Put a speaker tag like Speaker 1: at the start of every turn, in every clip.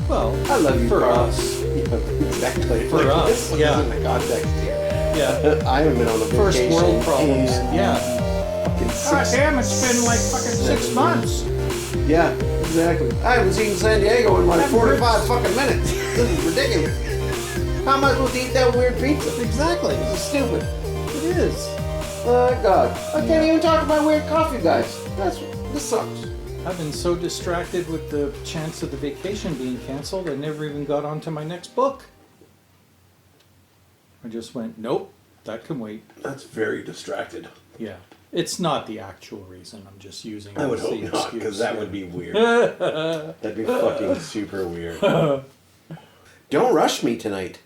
Speaker 1: Well,
Speaker 2: I love you,
Speaker 1: for
Speaker 2: Karl.
Speaker 1: us.
Speaker 2: Exactly.
Speaker 1: For us,
Speaker 2: this
Speaker 1: yeah.
Speaker 2: is in the context here.
Speaker 1: Yeah.
Speaker 2: I haven't been on a
Speaker 1: First
Speaker 2: vacation
Speaker 1: world problems.
Speaker 2: in
Speaker 1: Yeah.
Speaker 2: fucking
Speaker 3: God damn, it's been like fucking 6 months.
Speaker 2: Yeah, exactly. I haven't seen San Diego in like 45 fucking minutes. This is ridiculous. How am I supposed to eat that weird pizza?
Speaker 1: Exactly.
Speaker 2: This is stupid.
Speaker 1: It is.
Speaker 2: Oh, God. I can't even talk to my weird coffee guys. This sucks.
Speaker 1: I've been so distracted with the chance of the vacation being canceled, I never even got onto my next book. I just went, nope, that can wait.
Speaker 2: That's very distracted.
Speaker 1: Yeah. It's not the actual reason. I'm just using it
Speaker 2: I would
Speaker 1: as the
Speaker 2: hope not, because that
Speaker 1: excuse.
Speaker 2: would be weird. That'd be fucking super weird. Don't rush me tonight.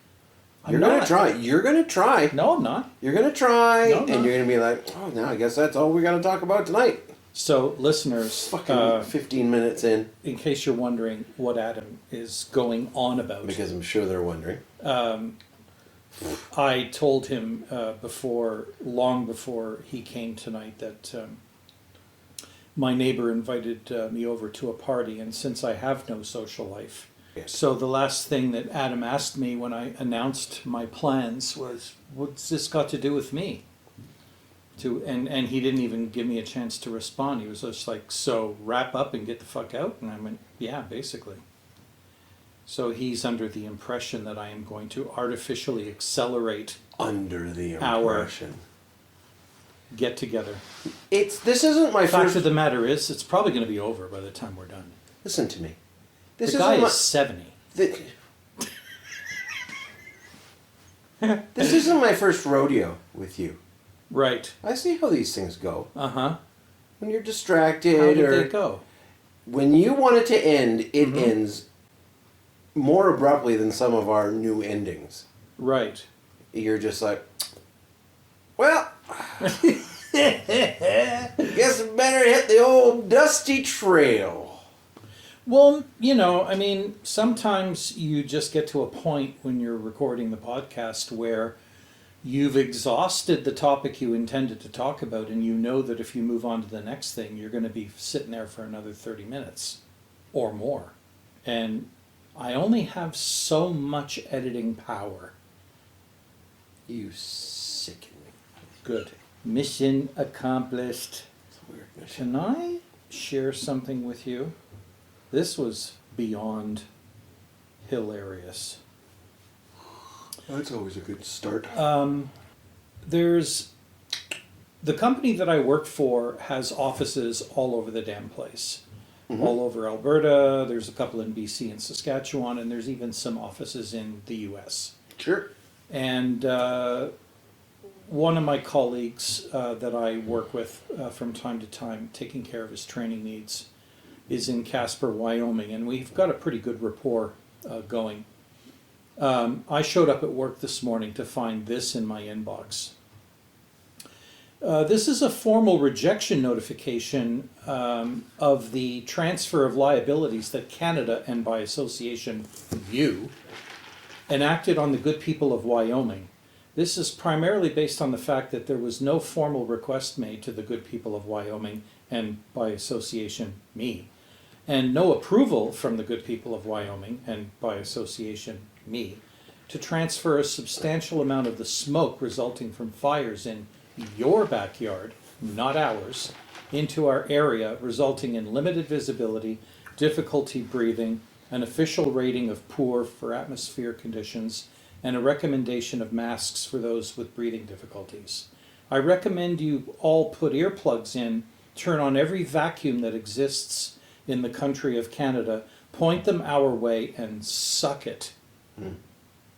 Speaker 2: You're
Speaker 1: I'm
Speaker 2: gonna
Speaker 1: not.
Speaker 2: try. You're gonna try.
Speaker 1: No, I'm not.
Speaker 2: You're gonna try,
Speaker 1: No, I'm
Speaker 2: and
Speaker 1: not.
Speaker 2: you're gonna be like, oh, now I guess that's all we gotta talk about tonight.
Speaker 1: So, listeners,
Speaker 2: Fucking 15 minutes in.
Speaker 1: in case you're wondering what Adam is going on about,
Speaker 2: Because I'm sure they're wondering.
Speaker 1: I told him long before he came tonight, that my neighbor invited me over to a party, and since I have no social life,
Speaker 2: Yes.
Speaker 1: so the last thing that Adam asked me when I announced my plans was, "What's this got to do with me?" And he didn't even give me a chance to respond. He was just like, "So wrap up and get the fuck out." And I went, "Yeah, basically." So he's under the impression that I am going to artificially accelerate
Speaker 2: Under the
Speaker 1: Our-
Speaker 2: impression.
Speaker 1: get together.
Speaker 2: This isn't my
Speaker 1: Fact
Speaker 2: first.
Speaker 1: of the matter is, it's probably going to be over by the time we're done.
Speaker 2: Listen to me.
Speaker 1: The
Speaker 2: This
Speaker 1: guy
Speaker 2: isn't
Speaker 1: is 70.
Speaker 2: This isn't my first rodeo with you.
Speaker 1: Right.
Speaker 2: I see how these things go.
Speaker 1: Uh-huh.
Speaker 2: When you're
Speaker 1: How
Speaker 2: distracted,
Speaker 1: did
Speaker 2: or
Speaker 1: they go?
Speaker 2: when you want it to end, it
Speaker 1: Mm-hmm.
Speaker 2: ends more abruptly than some of our new endings.
Speaker 1: Right.
Speaker 2: You're just like, well, guess I better hit the old dusty trail.
Speaker 1: Well, I mean, sometimes you just get to a point when you're recording the podcast where you've exhausted the topic you intended to talk about, and you know that if you move on to the next thing, you're going to be sitting there for another 30 minutes or more. And I only have so much editing power.
Speaker 2: You sicken me.
Speaker 1: Good. Mission accomplished.
Speaker 2: It's a weird mission.
Speaker 1: Can I share something with you? This was beyond hilarious.
Speaker 2: That's always a good start.
Speaker 1: There's the company that I work for has offices all over the damn place.
Speaker 2: Mm-hmm.
Speaker 1: All over Alberta, there's a couple in BC and Saskatchewan, and there's even some offices in the US.
Speaker 2: Sure.
Speaker 1: And one of my colleagues that I work with from time to time, taking care of his training needs, is in Casper, Wyoming, and we've got a pretty good rapport going. I showed up at work this morning to find this in my inbox. This is a formal rejection notification of the transfer of liabilities that Canada, and by association you, enacted on the good people of Wyoming. This is primarily based on the fact that there was no formal request made to the good people of Wyoming, and by association me, and no approval from the good people of Wyoming, and by association me, to transfer a substantial amount of the smoke resulting from fires in your backyard, not ours, into our area, resulting in limited visibility, difficulty breathing, an official rating of poor for atmosphere conditions, and a recommendation of masks for those with breathing difficulties. I recommend you all put earplugs in, turn on every vacuum that exists in the country of Canada, point them our way, and suck it.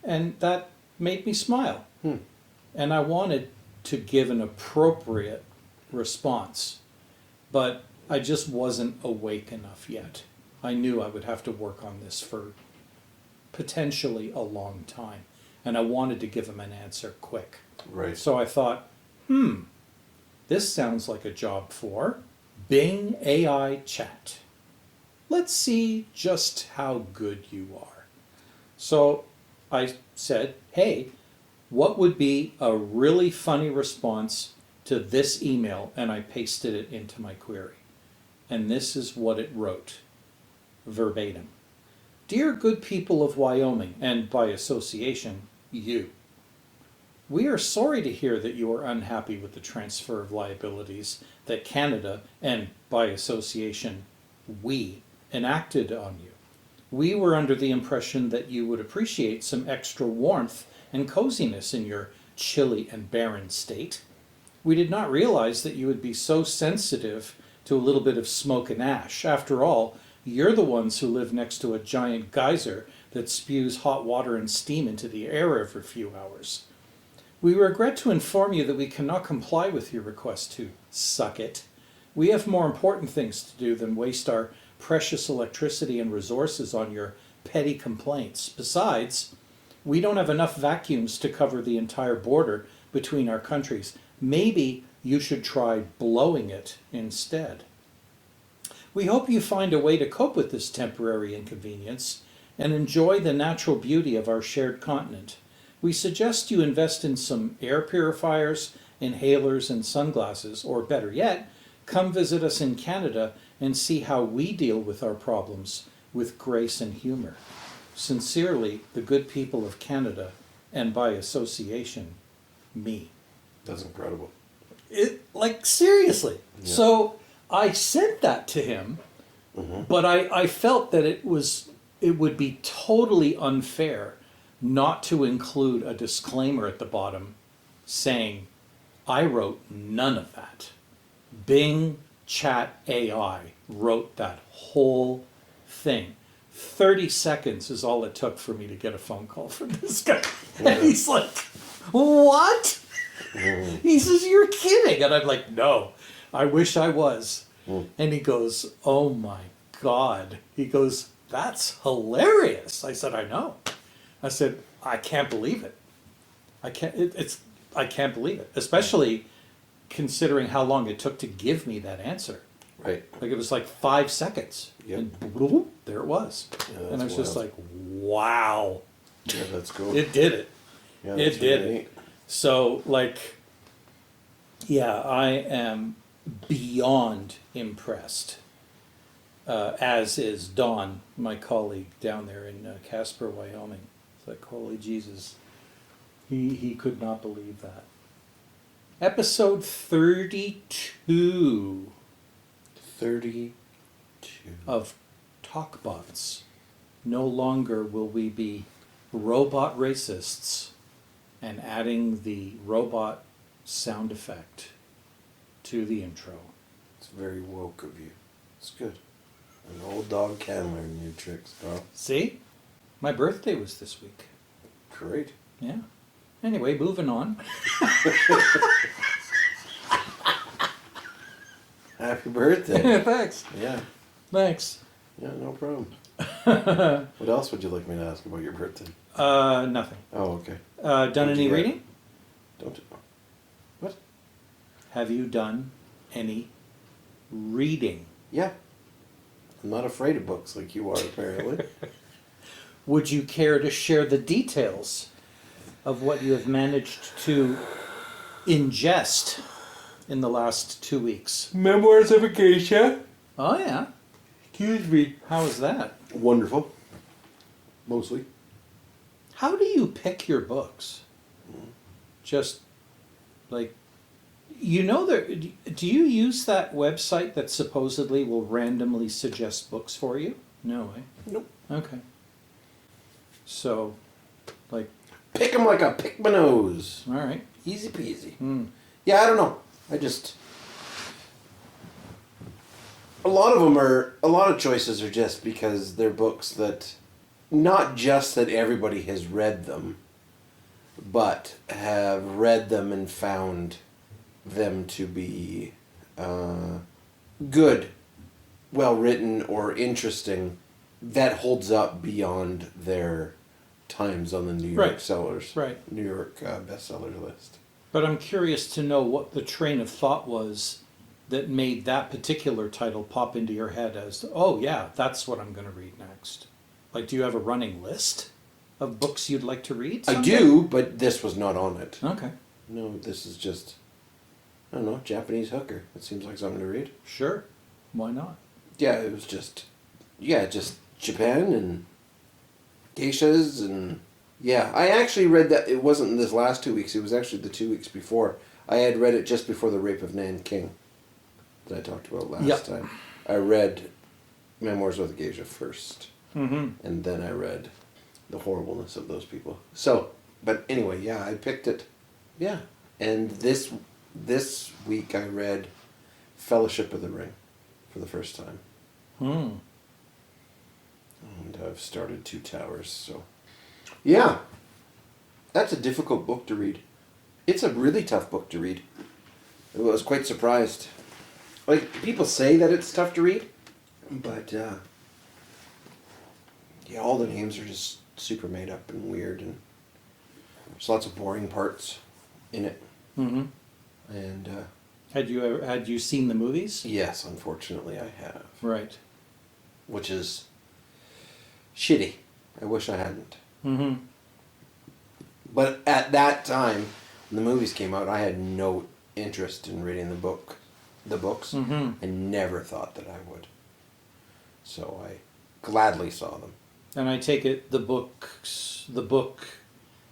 Speaker 1: And that made me smile. And I wanted to give an appropriate response, but I just wasn't awake enough yet. I knew I would have to work on this for potentially a long time, and I wanted to give him an answer quick.
Speaker 2: Right.
Speaker 1: So I thought, this sounds like a job for Bing AI Chat. Let's see just how good you are. So I said, hey, what would be a really funny response to this email? And I pasted it into my query. And this is what it wrote, verbatim. Dear good people of Wyoming, and by association, you. We are sorry to hear that you are unhappy with the transfer of liabilities that Canada, and by association, we, enacted on you. We were under the impression that you would appreciate some extra warmth and coziness in your chilly and barren state. We did not realize that you would be so sensitive to a little bit of smoke and ash. After all, you're the ones who live next to a giant geyser that spews hot water and steam into the air every few hours. We regret to inform you that we cannot comply with your request to suck it. We have more important things to do than waste our precious electricity and resources on your petty complaints. Besides, we don't have enough vacuums to cover the entire border between our countries. Maybe you should try blowing it instead. We hope you find a way to cope with this temporary inconvenience and enjoy the natural beauty of our shared continent. We suggest you invest in some air purifiers, inhalers, and sunglasses, or better yet, come visit us in Canada and see how we deal with our problems with grace and humor. Sincerely, the good people of Canada, and by association, me.
Speaker 2: That's incredible.
Speaker 1: Seriously.
Speaker 2: Yeah.
Speaker 1: So I sent that to him, but I felt that it would be totally unfair not to include a disclaimer at the bottom saying, I wrote none of that. Bing Chat AI wrote that whole thing. 30 seconds is all it took for me to get a phone call from this guy. And he's like, what? He says, you're kidding. And I'm like, no, I wish I was. And he goes, oh my God. He goes, that's hilarious. I said, I know. I said, I can't believe it. I can't believe it. Especially considering how long it took to give me that answer.
Speaker 2: Right.
Speaker 1: Like it was like 5 seconds.
Speaker 2: Yep.
Speaker 1: And there it was.
Speaker 2: Yeah,
Speaker 1: and I was just
Speaker 2: wild.
Speaker 1: like, wow.
Speaker 2: Yeah, that's cool.
Speaker 1: It did it.
Speaker 2: Yeah,
Speaker 1: It
Speaker 2: that's
Speaker 1: did
Speaker 2: really
Speaker 1: it.
Speaker 2: neat.
Speaker 1: So, yeah, I am beyond impressed, as is Don, my colleague down there in Casper, Wyoming. It's like, holy Jesus. He could not believe that. Episode 32
Speaker 2: 32.
Speaker 1: of Talkbots. No longer will we be robot racists and adding the robot sound effect to the intro.
Speaker 2: It's very woke of you. It's good. An old dog can learn new tricks, Karl.
Speaker 1: See? My birthday was this week.
Speaker 2: Great.
Speaker 1: Yeah. Anyway, moving on.
Speaker 2: Happy birthday.
Speaker 1: Thanks.
Speaker 2: Yeah.
Speaker 1: Thanks.
Speaker 2: Yeah, no problem. What else would you like me to ask about your birthday?
Speaker 1: Nothing.
Speaker 2: Oh, okay.
Speaker 1: Done
Speaker 2: What'd
Speaker 1: any
Speaker 2: you get?
Speaker 1: reading?
Speaker 2: Don't. What?
Speaker 1: Have you done any reading?
Speaker 2: Yeah. I'm not afraid of books like you are, apparently.
Speaker 1: Would you care to share the details of what you have managed to ingest in the last 2 weeks?
Speaker 2: Memoirs of a Geisha.
Speaker 1: Oh, yeah.
Speaker 2: Excuse me.
Speaker 1: How was that?
Speaker 2: Wonderful. Mostly.
Speaker 1: How do you pick your books? Just like, do you use that website that supposedly will randomly suggest books for you? No, eh?
Speaker 2: Nope.
Speaker 1: Okay. So,
Speaker 2: Pick 'em like a pick my nose.
Speaker 1: all right.
Speaker 2: Easy peasy.
Speaker 1: Hmm.
Speaker 2: Yeah, I don't know. A lot of choices are just because they're books that, not just that everybody has read them, but have read them and found them to be good, well written, or interesting, that holds up beyond their times on the New York
Speaker 1: Right. Right.
Speaker 2: New York bestseller list.
Speaker 1: But I'm curious to know what the train of thought was that made that particular title pop into your head as, oh yeah, that's what I'm going to read next. Like, do you have a running list of books you'd like to read
Speaker 2: I
Speaker 1: someday?
Speaker 2: do, but this was not on it.
Speaker 1: Okay,
Speaker 2: No, this is just, I don't know, Japanese hooker. It seems like something to read.
Speaker 1: sure. Why not?
Speaker 2: Yeah, it was just Japan and geishas and yeah, I actually read that. It wasn't this last 2 weeks. It was actually the 2 weeks before. I had read it just before the rape of Nanking that I talked about last time. I read Memoirs of a Geisha first, and then I read the horribleness of those people. So, but anyway, yeah, I picked it. Yeah, and this week I read Fellowship of the Ring for the first time. And I've started Two Towers, so yeah, that's a difficult book to read. It's a really tough book to read. I was quite surprised. Like, people say that it's tough to read, but yeah, all the names are just super made up and weird, and there's lots of boring parts in it.
Speaker 1: Mm-hmm.
Speaker 2: And
Speaker 1: Had you seen the movies?
Speaker 2: yes, unfortunately, I have,
Speaker 1: Right.
Speaker 2: which is shitty. I wish I hadn't.
Speaker 1: Mm-hmm.
Speaker 2: But at that time, when the movies came out, I had no interest in reading the books.
Speaker 1: Mm-hmm.
Speaker 2: I never thought that I would. So I gladly saw them.
Speaker 1: And I take it the book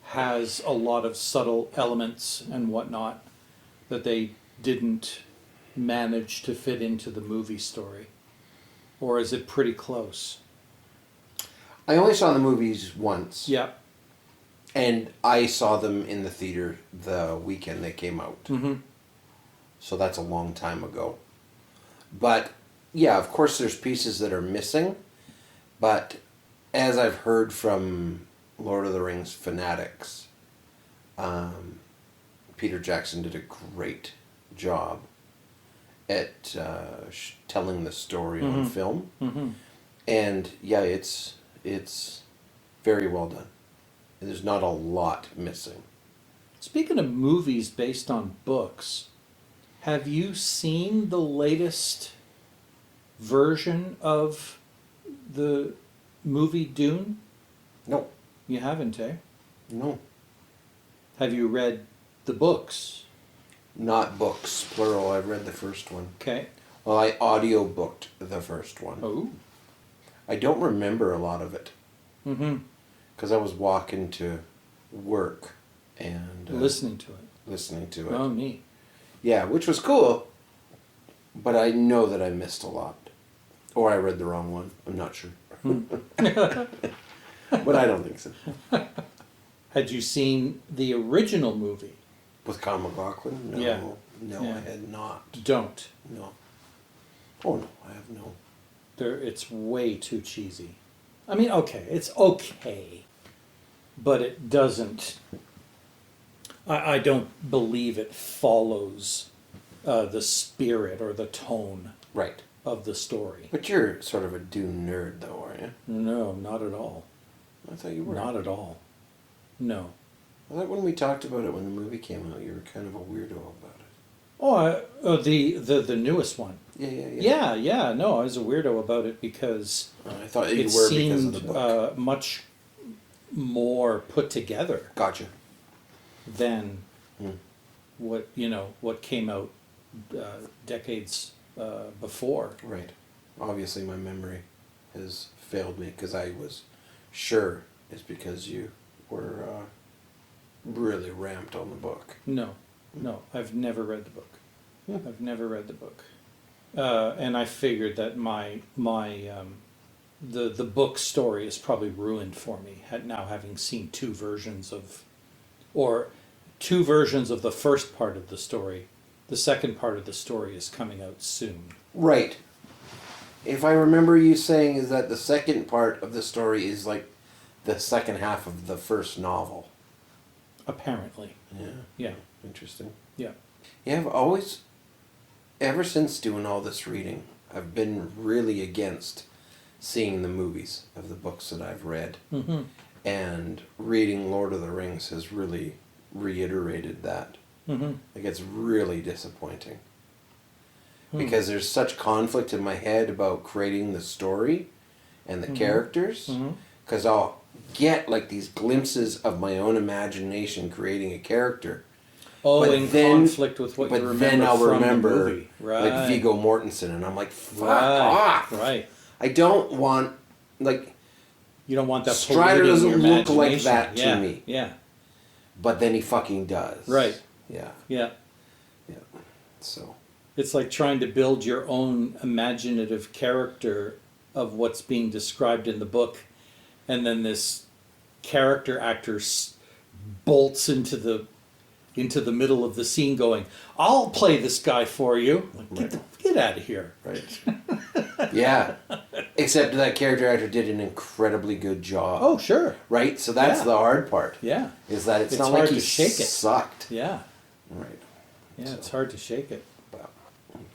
Speaker 1: has a lot of subtle elements and whatnot that they didn't manage to fit into the movie story. Or is it pretty close?
Speaker 2: I only saw the movies once.
Speaker 1: Yeah.
Speaker 2: And I saw them in the theater the weekend they came out.
Speaker 1: Mm-hmm.
Speaker 2: So that's a long time ago. But yeah, of course there's pieces that are missing. But as I've heard from Lord of the Rings fanatics, Peter Jackson did a great job at telling the story on film.
Speaker 1: Mm-hmm.
Speaker 2: And yeah, it's very well done. There's not a lot missing.
Speaker 1: Speaking of movies based on books, have you seen the latest version of the movie Dune?
Speaker 2: No,
Speaker 1: You haven't, eh?
Speaker 2: no.
Speaker 1: Have you read the books?
Speaker 2: Not books, plural. I've read the first one.
Speaker 1: Okay.
Speaker 2: Well, I audiobooked the first one.
Speaker 1: Oh.
Speaker 2: I don't remember a lot of it
Speaker 1: Mm-hmm.
Speaker 2: because I was walking to work and
Speaker 1: Listening to it.
Speaker 2: listening to it.
Speaker 1: Oh, neat.
Speaker 2: Yeah, which was cool, but I know that I missed a lot. Or I read the wrong one. I'm not sure. But I don't think so.
Speaker 1: Had you seen the original movie?
Speaker 2: With Kyle MacLachlan? No.
Speaker 1: Yeah.
Speaker 2: No,
Speaker 1: Yeah.
Speaker 2: I had not.
Speaker 1: Don't.
Speaker 2: No. Oh, no, I have no.
Speaker 1: It's way too cheesy. I mean, okay, it's okay, but it doesn't. I don't believe it follows the spirit or the tone
Speaker 2: Right.
Speaker 1: of the story.
Speaker 2: But you're sort of a Dune nerd, though, aren't you?
Speaker 1: No, not at all.
Speaker 2: I thought you were.
Speaker 1: Not at all. No.
Speaker 2: I thought when we talked about it when the movie came out, you were kind of a weirdo about it.
Speaker 1: Oh, the newest one.
Speaker 2: Yeah.
Speaker 1: Yeah. No, I was a weirdo about it because
Speaker 2: I thought you
Speaker 1: it
Speaker 2: were because of
Speaker 1: seemed
Speaker 2: the book.
Speaker 1: much more put together
Speaker 2: Gotcha.
Speaker 1: than
Speaker 2: Hmm.
Speaker 1: what came out decades before.
Speaker 2: Right. Obviously, my memory has failed me because I was sure it's because you were really ramped on the book.
Speaker 1: No, I've never read the book.
Speaker 2: Hmm.
Speaker 1: I've never read the book, and I figured that my the book story is probably ruined for me. Now having seen two versions of the first part of the story, the second part of the story is coming out soon.
Speaker 2: Right. If I remember you saying is that the second part of the story is like the second half of the first novel.
Speaker 1: Apparently,
Speaker 2: Yeah.
Speaker 1: yeah,
Speaker 2: Interesting.
Speaker 1: yeah.
Speaker 2: Yeah, I've always, ever since doing all this reading, I've been really against seeing the movies of the books that I've read.
Speaker 1: Mm-hmm.
Speaker 2: And reading Lord of the Rings has really reiterated that.
Speaker 1: Mm-hmm.
Speaker 2: Like, it's really disappointing.
Speaker 1: Hmm.
Speaker 2: Because there's such conflict in my head about creating the story and the characters.
Speaker 1: Mm-hmm.
Speaker 2: Because I'll get like these glimpses of my own imagination creating a character.
Speaker 1: Oh,
Speaker 2: But
Speaker 1: in
Speaker 2: then-
Speaker 1: conflict with what you
Speaker 2: But
Speaker 1: remember
Speaker 2: then I'll
Speaker 1: from
Speaker 2: remember
Speaker 1: the movie. Right.
Speaker 2: like Viggo Mortensen, and I'm like, fuck
Speaker 1: Right.
Speaker 2: off.
Speaker 1: Right.
Speaker 2: I don't want, like,
Speaker 1: You don't want that
Speaker 2: Strider
Speaker 1: polluting
Speaker 2: doesn't
Speaker 1: your
Speaker 2: look like
Speaker 1: imagination.
Speaker 2: that to
Speaker 1: Yeah,
Speaker 2: me.
Speaker 1: Yeah,
Speaker 2: But then he fucking does.
Speaker 1: Right.
Speaker 2: Yeah.
Speaker 1: yeah.
Speaker 2: Yeah. So.
Speaker 1: It's like trying to build your own imaginative character of what's being described in the book, and then this character actor bolts into the middle of the scene, going, "I'll play this guy for you." Like, get out of here!
Speaker 2: Right. Yeah. Except that character actor did an incredibly good job.
Speaker 1: Oh, sure.
Speaker 2: Right. So that's
Speaker 1: Yeah.
Speaker 2: the hard part.
Speaker 1: Yeah.
Speaker 2: Is that it's not
Speaker 1: hard
Speaker 2: like he
Speaker 1: to shake it.
Speaker 2: sucked.
Speaker 1: Yeah.
Speaker 2: Right.
Speaker 1: Yeah.
Speaker 2: So.
Speaker 1: It's hard to shake it.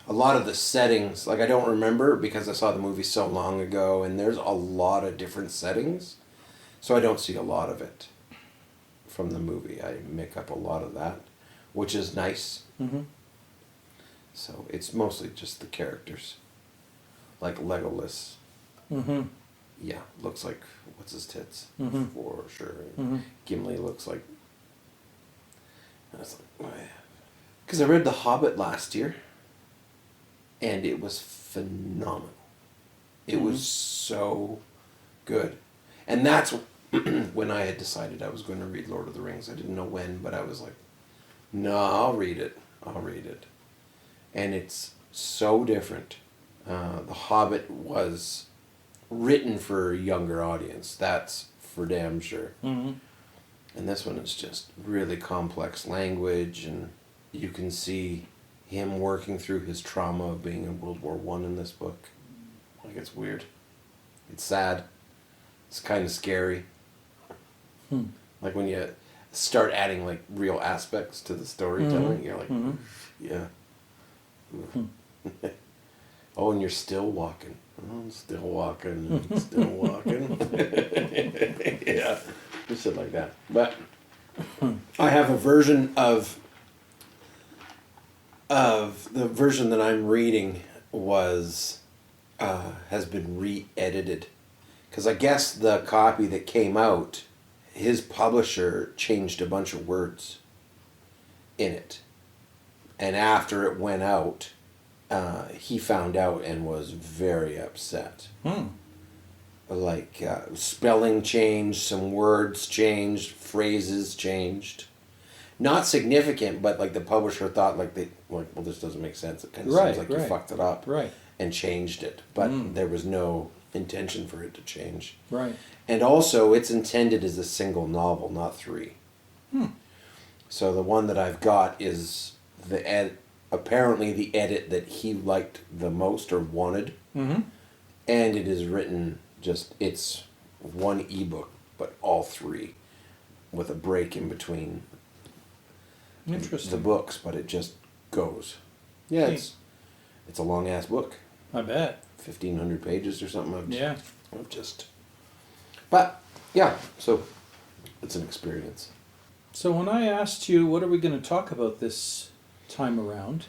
Speaker 2: A lot of the settings, like I don't remember because I saw the movie so long ago, and there's a lot of different settings, so I don't see a lot of it from the movie. I make up a lot of that, which is nice.
Speaker 1: Mm-hmm.
Speaker 2: So it's mostly just the characters, like Legolas.
Speaker 1: Mm-hmm.
Speaker 2: Yeah, looks like what's his tits
Speaker 1: Mhm.
Speaker 2: for sure.
Speaker 1: Mhm.
Speaker 2: Gimli looks like. Because I read The Hobbit last year, and it was phenomenal. It was so good, and that's when I had decided I was going to read Lord of the Rings. I didn't know when, but I was like, "No, I'll read it. I'll read it," and it's so different. The Hobbit was written for a younger audience. That's for damn sure.
Speaker 1: Mm-hmm.
Speaker 2: And this one is just really complex language, and you can see him working through his trauma of being in World War One in this book. Like, it's weird. It's sad. It's kind of scary. Like when you start adding like real aspects to the storytelling, you're like, yeah. Oh, and you're still walking. Oh, I'm still walking. I'm still walking. Yeah, just shit like that. But I have a version of the version that I'm reading was has been re-edited, because I guess the copy that came out, his publisher changed a bunch of words in it, and after it went out, he found out and was very upset. Like spelling changed, some words changed, phrases changed. Not significant, but like the publisher thought like well, this doesn't make sense. It kind of seems like you fucked it up,
Speaker 1: Right.
Speaker 2: and changed it. But there was no intention for it to change.
Speaker 1: Right.
Speaker 2: And also, it's intended as a single novel, not three. So the one that I've got is apparently the edit that he liked the most or wanted.
Speaker 1: Mm-hmm.
Speaker 2: And it is written it's one ebook, but all three, with a break in between
Speaker 1: Interesting.
Speaker 2: the books, but it just goes. Yeah,
Speaker 1: Neat.
Speaker 2: it's a long ass book,
Speaker 1: I bet.
Speaker 2: 1,500 pages or something. But yeah, so it's an experience.
Speaker 1: So when I asked you, what are we going to talk about this time around?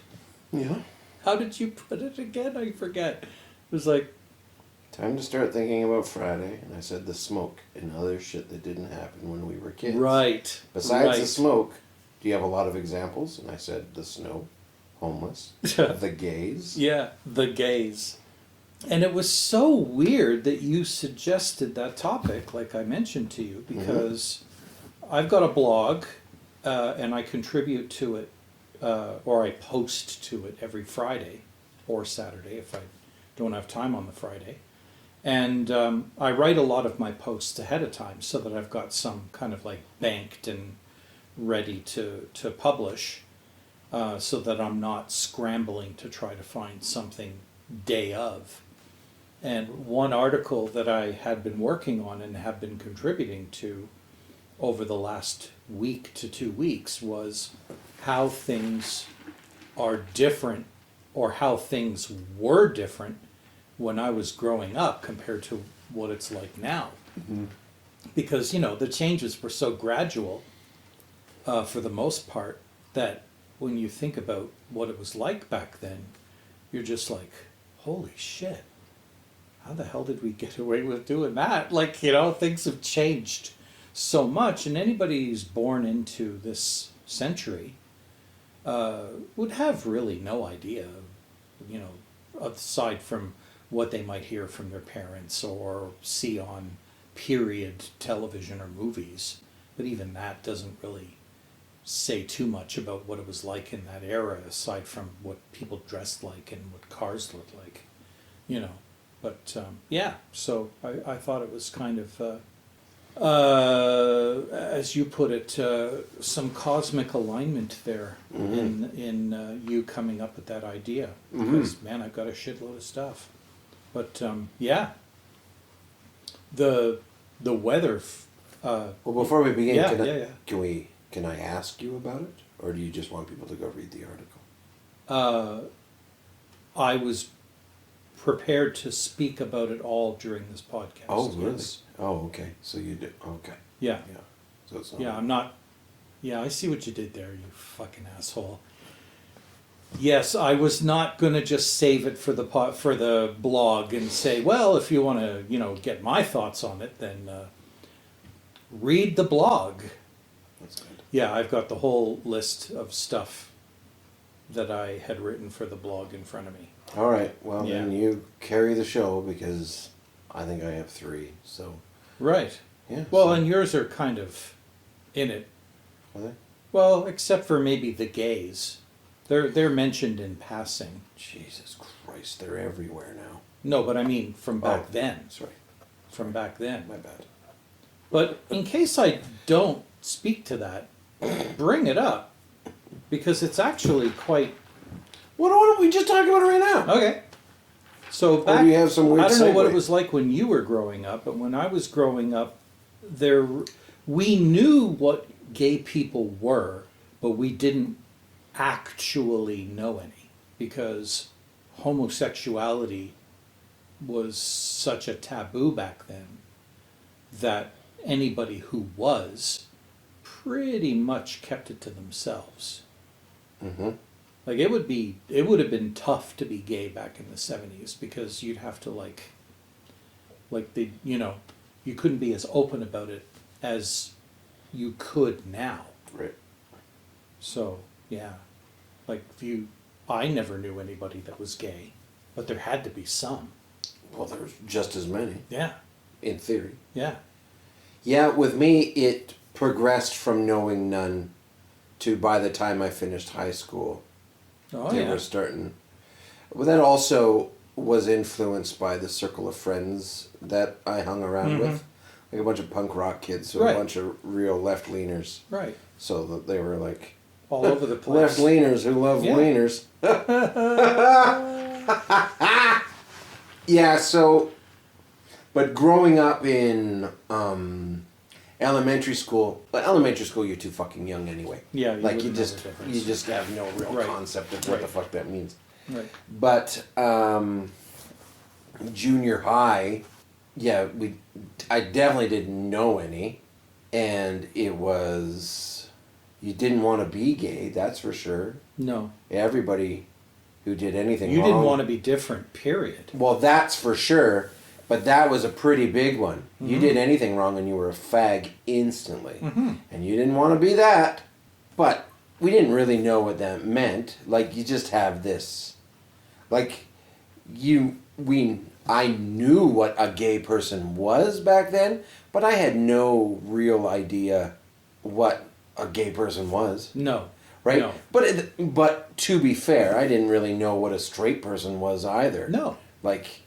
Speaker 2: Yeah.
Speaker 1: How did you put it again? I forget. It was like,
Speaker 2: Time to start thinking about Friday, and I said the smoke and other shit that didn't happen when we were kids.
Speaker 1: right.
Speaker 2: Besides the
Speaker 1: right.
Speaker 2: smoke, do you have a lot of examples? And I said the snow, homeless, the gays.
Speaker 1: Yeah, the gays. And it was so weird that you suggested that topic, like I mentioned to you, because I've got a blog, and I contribute to it, or I post to it every Friday or Saturday if I don't have time on the Friday. And I write a lot of my posts ahead of time so that I've got some kind of like banked and ready to publish, so that I'm not scrambling to try to find something day of. And one article that I had been working on and have been contributing to over the last week to 2 weeks was how things are different, or how things were different when I was growing up compared to what it's like now. Because, the changes were so gradual, for the most part, that when you think about what it was like back then, you're just like, holy shit, how the hell did we get away with doing that? Like, things have changed so much, and anybody who's born into this century would have really no idea, aside from what they might hear from their parents or see on period television or movies, but even that doesn't really say too much about what it was like in that era, aside from what people dressed like and what cars looked like, you know. But yeah, so I thought it was kind of, as you put it, some cosmic alignment there in you coming up with that idea. Because man, I've got a shitload of stuff. But yeah, the weather.
Speaker 2: Well, before we begin,
Speaker 1: Yeah,
Speaker 2: can I ask you about it, or do you just want people to go read the article?
Speaker 1: I was prepared to speak about it all during this podcast.
Speaker 2: Oh, really?
Speaker 1: Yes.
Speaker 2: Oh, okay. So you did. Okay.
Speaker 1: Yeah.
Speaker 2: Yeah. So it's not.
Speaker 1: Yeah, I'm not. Yeah, I see what you did there, you fucking asshole. Yes, I was not going to just save it for the blog and say, well, if you want to, get my thoughts on it, then read the blog.
Speaker 2: That's good.
Speaker 1: Yeah, I've got the whole list of stuff that I had written for the blog in front of me.
Speaker 2: All right. Well,
Speaker 1: Yeah.
Speaker 2: then you carry the show because I think I have 3. So
Speaker 1: Right.
Speaker 2: yeah.
Speaker 1: Well,
Speaker 2: so,
Speaker 1: and yours are kind of in it.
Speaker 2: are they?
Speaker 1: Well, except for maybe the gays. They're mentioned in passing.
Speaker 2: Jesus Christ, they're everywhere now.
Speaker 1: No, but I mean from back
Speaker 2: Oh,
Speaker 1: then.
Speaker 2: That's right.
Speaker 1: From back then.
Speaker 2: My bad.
Speaker 1: But in case I don't speak to that, bring it up. Because it's actually quite...
Speaker 2: Why don't we just talk about it right now?
Speaker 1: Okay. So
Speaker 2: Or
Speaker 1: back...
Speaker 2: do you have some weird
Speaker 1: I don't know what it
Speaker 2: segue?
Speaker 1: was like when you were growing up, but when I was growing up, we knew what gay people were, but we didn't actually know any. Because homosexuality was such a taboo back then that anybody who was pretty much kept it to themselves.
Speaker 2: Mm-hmm.
Speaker 1: Like it would have been tough to be gay back in the 70s because you'd have to you couldn't be as open about it as you could now.
Speaker 2: Right.
Speaker 1: So, yeah. I never knew anybody that was gay, but there had to be some.
Speaker 2: Well, there's just as many,
Speaker 1: Yeah.
Speaker 2: in theory.
Speaker 1: Yeah.
Speaker 2: Yeah, with me, it progressed from knowing none to by the time I finished high school,
Speaker 1: Oh,
Speaker 2: they
Speaker 1: yeah.
Speaker 2: were starting. But that also was influenced by the circle of friends that I hung around with. Like a bunch of punk rock kids, so
Speaker 1: Right.
Speaker 2: a bunch of real left-leaners.
Speaker 1: Right.
Speaker 2: So that they were like
Speaker 1: All over the place.
Speaker 2: left-leaners who love
Speaker 1: Yeah.
Speaker 2: leaners. Yeah, so, but growing up in elementary school, you're too fucking young anyway.
Speaker 1: Yeah, you
Speaker 2: like
Speaker 1: wouldn't know the difference.
Speaker 2: you just have no real
Speaker 1: Right.
Speaker 2: concept of what the
Speaker 1: Right.
Speaker 2: fuck that means.
Speaker 1: Right.
Speaker 2: But junior high, yeah, I definitely didn't know any, and it was, you didn't want to be gay, that's for sure.
Speaker 1: No.
Speaker 2: Everybody who did anything
Speaker 1: You
Speaker 2: wrong.
Speaker 1: didn't want to be different, period.
Speaker 2: Well, that's for sure, but that was a pretty big one. You did anything wrong and you were a fag instantly. And you didn't want to be that, but we didn't really know what that meant. Like, you just have this, like, I knew what a gay person was back then, but I had no real idea what a gay person was.
Speaker 1: No.
Speaker 2: Right?
Speaker 1: No.
Speaker 2: But to be fair, I didn't really know what a straight person was either.
Speaker 1: No.
Speaker 2: Like,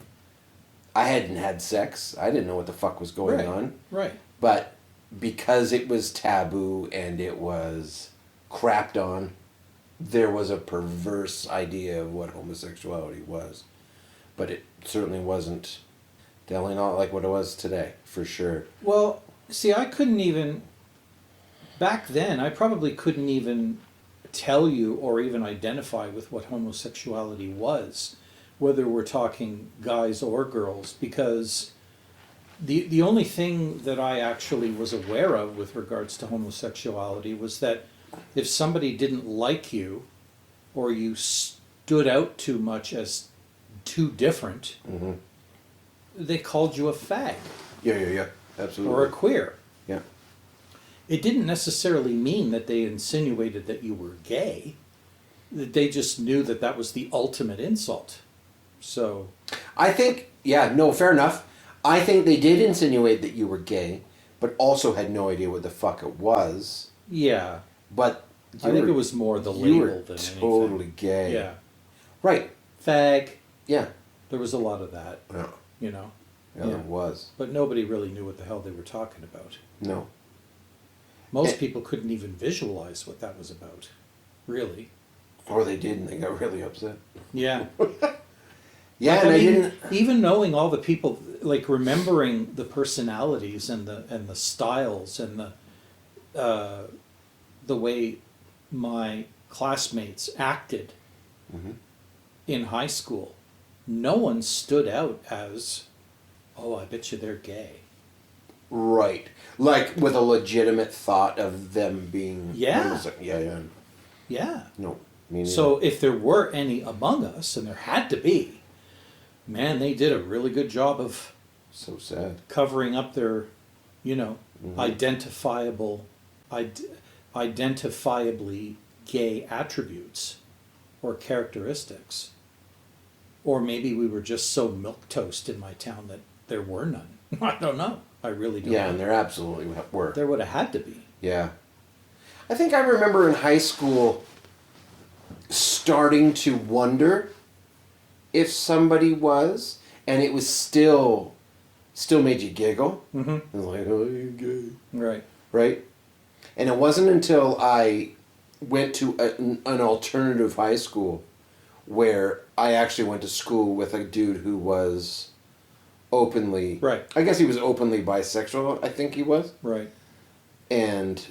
Speaker 2: I hadn't had sex. I didn't know what the fuck was going
Speaker 1: Right.
Speaker 2: on.
Speaker 1: Right.
Speaker 2: But because it was taboo and it was crapped on, there was a perverse idea of what homosexuality was. But it certainly wasn't, definitely not like what it was today, for sure.
Speaker 1: Well, see, I couldn't even, back then, I probably couldn't even tell you or even identify with what homosexuality was, whether we're talking guys or girls, because the only thing that I actually was aware of with regards to homosexuality was that if somebody didn't like you or you stood out too much as too different, they called you a fag
Speaker 2: Yeah. Absolutely.
Speaker 1: or a queer.
Speaker 2: Yeah.
Speaker 1: It didn't necessarily mean that they insinuated that you were gay. That they just knew that was the ultimate insult. So,
Speaker 2: I think, yeah, no, fair enough. I think they did insinuate that you were gay, but also had no idea what the fuck it was.
Speaker 1: Yeah.
Speaker 2: But
Speaker 1: I think it was more the
Speaker 2: you were
Speaker 1: label than
Speaker 2: totally
Speaker 1: anything.
Speaker 2: gay.
Speaker 1: Yeah.
Speaker 2: Right.
Speaker 1: Fag.
Speaker 2: Yeah.
Speaker 1: There was a lot of that,
Speaker 2: Yeah.
Speaker 1: you know.
Speaker 2: Yeah, there was.
Speaker 1: But nobody really knew what the hell they were talking about.
Speaker 2: No.
Speaker 1: Most people couldn't even visualize what that was about. Really.
Speaker 2: Or they did, and they got really upset.
Speaker 1: Yeah.
Speaker 2: Yeah,
Speaker 1: Like,
Speaker 2: and I
Speaker 1: mean,
Speaker 2: didn't.
Speaker 1: even knowing all the people, like remembering the personalities and the styles and the way my classmates acted in high school, no one stood out as, oh, I bet you they're gay.
Speaker 2: Right. Like with a legitimate thought of them being.
Speaker 1: Yeah.
Speaker 2: Yeah.
Speaker 1: Yeah.
Speaker 2: No. Me neither.
Speaker 1: So if there were any among us, and there had to be, man, they did a really good job of
Speaker 2: So sad.
Speaker 1: covering up their,
Speaker 2: Mhm.
Speaker 1: identifiably gay attributes or characteristics. Or maybe we were just so milquetoast in my town that there were none. I don't know. I really don't
Speaker 2: Yeah,
Speaker 1: know.
Speaker 2: and there absolutely were.
Speaker 1: There would have had to be.
Speaker 2: Yeah. I think I remember in high school starting to wonder if somebody was, and it was still made you giggle.
Speaker 1: Mm-hmm.
Speaker 2: It was like, oh, you're gay.
Speaker 1: Right.
Speaker 2: Right? And it wasn't until I went to an alternative high school where I actually went to school with a dude who was openly,
Speaker 1: Right.
Speaker 2: I guess he was openly bisexual, I think he was.
Speaker 1: Right.
Speaker 2: And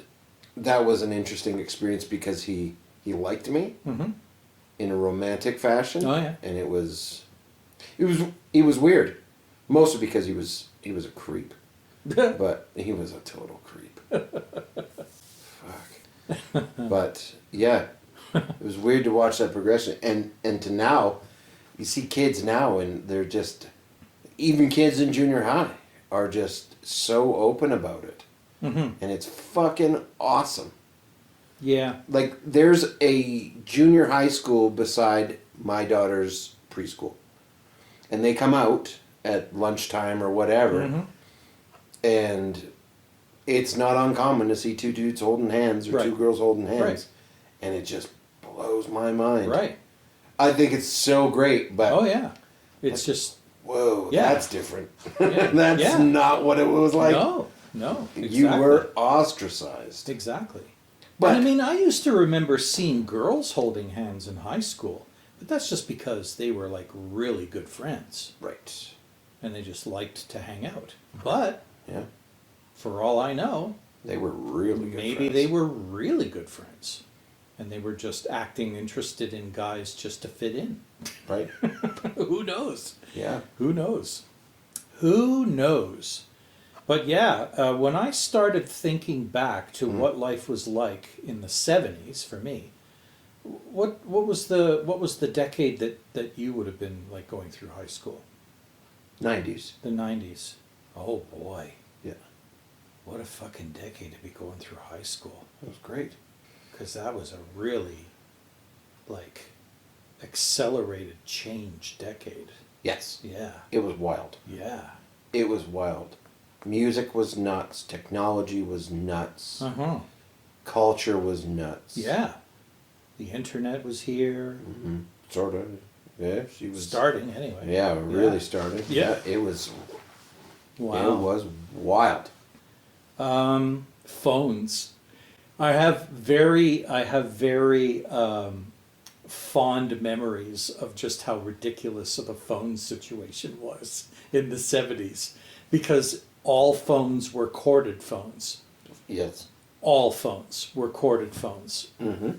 Speaker 2: that was an interesting experience because he liked me
Speaker 1: Mm-hmm.
Speaker 2: in a romantic fashion.
Speaker 1: Oh, yeah.
Speaker 2: And it was weird. Mostly because he was a creep. But he was a total creep. Fuck. But yeah. It was weird to watch that progression. And to now, you see kids now and they're just, even kids in junior high are just so open about it.
Speaker 1: Mm-hmm.
Speaker 2: And it's fucking awesome.
Speaker 1: Yeah.
Speaker 2: Like, there's a junior high school beside my daughter's preschool. And they come out at lunchtime or whatever.
Speaker 1: Mm-hmm.
Speaker 2: And it's not uncommon to see two dudes holding hands or
Speaker 1: Right.
Speaker 2: two girls holding hands.
Speaker 1: Right.
Speaker 2: And it just blows my mind.
Speaker 1: Right.
Speaker 2: I think it's so great, but
Speaker 1: Oh, yeah. It's just,
Speaker 2: whoa,
Speaker 1: Yeah.
Speaker 2: that's different.
Speaker 1: Yeah.
Speaker 2: That's
Speaker 1: Yeah.
Speaker 2: not what it was like.
Speaker 1: no. Exactly.
Speaker 2: You were ostracized.
Speaker 1: Exactly.
Speaker 2: But
Speaker 1: And I mean, I used to remember seeing girls holding hands in high school, but that's just because they were like really good friends
Speaker 2: right.
Speaker 1: and they just liked to hang out. But
Speaker 2: Yeah.
Speaker 1: for all I know,
Speaker 2: They were really good
Speaker 1: maybe
Speaker 2: friends.
Speaker 1: they were really good friends and they were just acting interested in guys just to fit in.
Speaker 2: Right?
Speaker 1: Who knows?
Speaker 2: Yeah.
Speaker 1: Who knows? Who knows? But yeah, when I started thinking back to what life was like in the 70s for me, what was the decade that you would have been like going through high school?
Speaker 2: 90s.
Speaker 1: The 90s. Oh boy,
Speaker 2: Yeah.
Speaker 1: what a fucking decade to be going through high school.
Speaker 2: That was great.
Speaker 1: Because that was a really like accelerated change decade.
Speaker 2: Yes.
Speaker 1: Yeah.
Speaker 2: It was wild.
Speaker 1: Yeah.
Speaker 2: It was wild. Music was nuts. Technology was nuts.
Speaker 1: Uh-huh.
Speaker 2: Culture was nuts.
Speaker 1: Yeah. The internet was here.
Speaker 2: Mm-hmm. Sort of. Yeah, she was
Speaker 1: Starting anyway.
Speaker 2: Yeah, really
Speaker 1: Yeah.
Speaker 2: started.
Speaker 1: Yeah.
Speaker 2: It was.
Speaker 1: Wow.
Speaker 2: It was wild.
Speaker 1: Phones. I have very fond memories of just how ridiculous of a phone situation was in the 70s because all phones were corded phones.
Speaker 2: Yes.
Speaker 1: All phones were corded phones.
Speaker 2: Mm-hmm.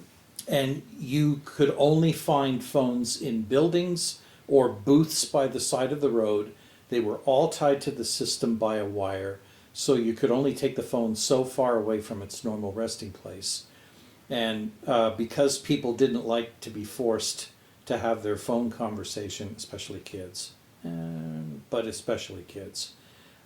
Speaker 1: And you could only find phones in buildings or booths by the side of the road. They were all tied to the system by a wire, so you could only take the phone so far away from its normal resting place. And because people didn't like to be forced to have their phone conversation, especially kids, but especially kids,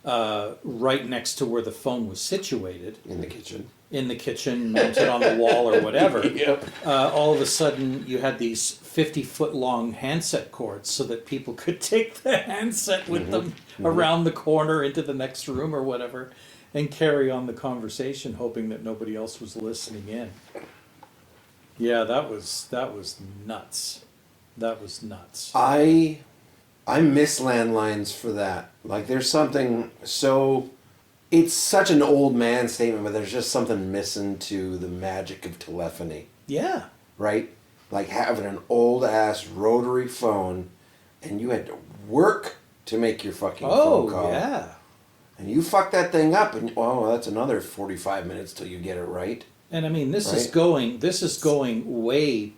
Speaker 1: right next to where the phone was situated,
Speaker 2: In the kitchen.
Speaker 1: in the kitchen, mounted on the wall or whatever.
Speaker 2: Yep.
Speaker 1: All of a sudden you had these 50-foot long handset cords so that people could take the handset with them around the corner into the next room or whatever and carry on the conversation, hoping that nobody else was listening in. Yeah, that was nuts. That was nuts.
Speaker 2: I miss landlines for that. Like, there's something so. It's such an old man statement, but there's just something missing to the magic of telephony,
Speaker 1: Yeah.
Speaker 2: right? Like having an old ass rotary phone, and you had to work to make your fucking phone call.
Speaker 1: Oh, yeah.
Speaker 2: And you fuck that thing up, and that's another 45 minutes till you get it right.
Speaker 1: And I mean, this is going way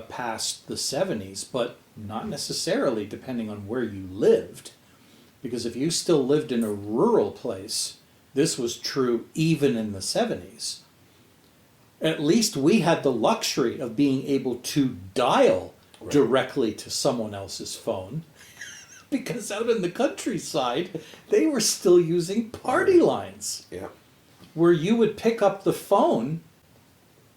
Speaker 1: past the 70s, but not necessarily depending on where you lived. Because if you still lived in a rural place, this was true even in the 70s. At least we had the luxury of being able to dial directly to someone else's phone. Because out in the countryside, they were still using party lines.
Speaker 2: Yeah.
Speaker 1: Where you would pick up the phone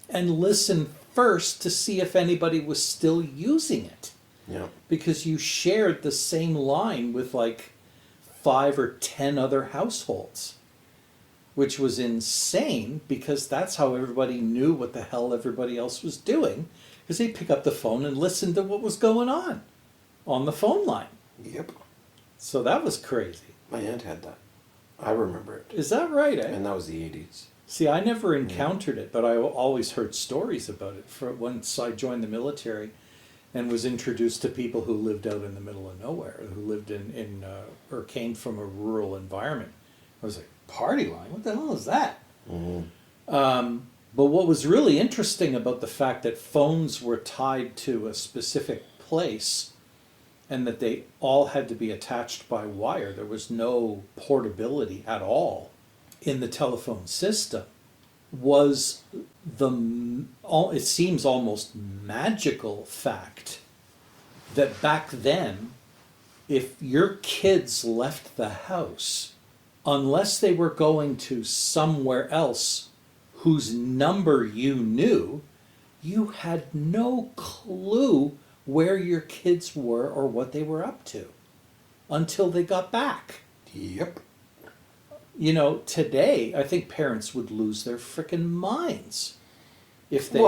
Speaker 1: and listen first to see if anybody was still using it.
Speaker 2: Yeah.
Speaker 1: Because you shared the same line with like 5 or 10 other households. Which was insane because that's how everybody knew what the hell everybody else was doing. Because they'd pick up the phone and listen to what was going on the phone line.
Speaker 2: Yep.
Speaker 1: So that was crazy.
Speaker 2: My aunt had that. I remember it.
Speaker 1: Is that right, eh?
Speaker 2: And that was the 80s.
Speaker 1: See, I never encountered it, but I always heard stories about it. For once I joined the military and was introduced to people who lived out in the middle of nowhere, who lived in or came from a rural environment. I was like, party line? What the hell is that? But what was really interesting about the fact that phones were tied to a specific place and that they all had to be attached by wire, there was no portability at all in the telephone system, was it seems almost magical fact that back then, if your kids left the house, unless they were going to somewhere else whose number you knew, you had no clue where your kids were or what they were up to until they got back.
Speaker 2: Yep.
Speaker 1: You know, today, I think parents would lose their frickin' minds if they
Speaker 2: if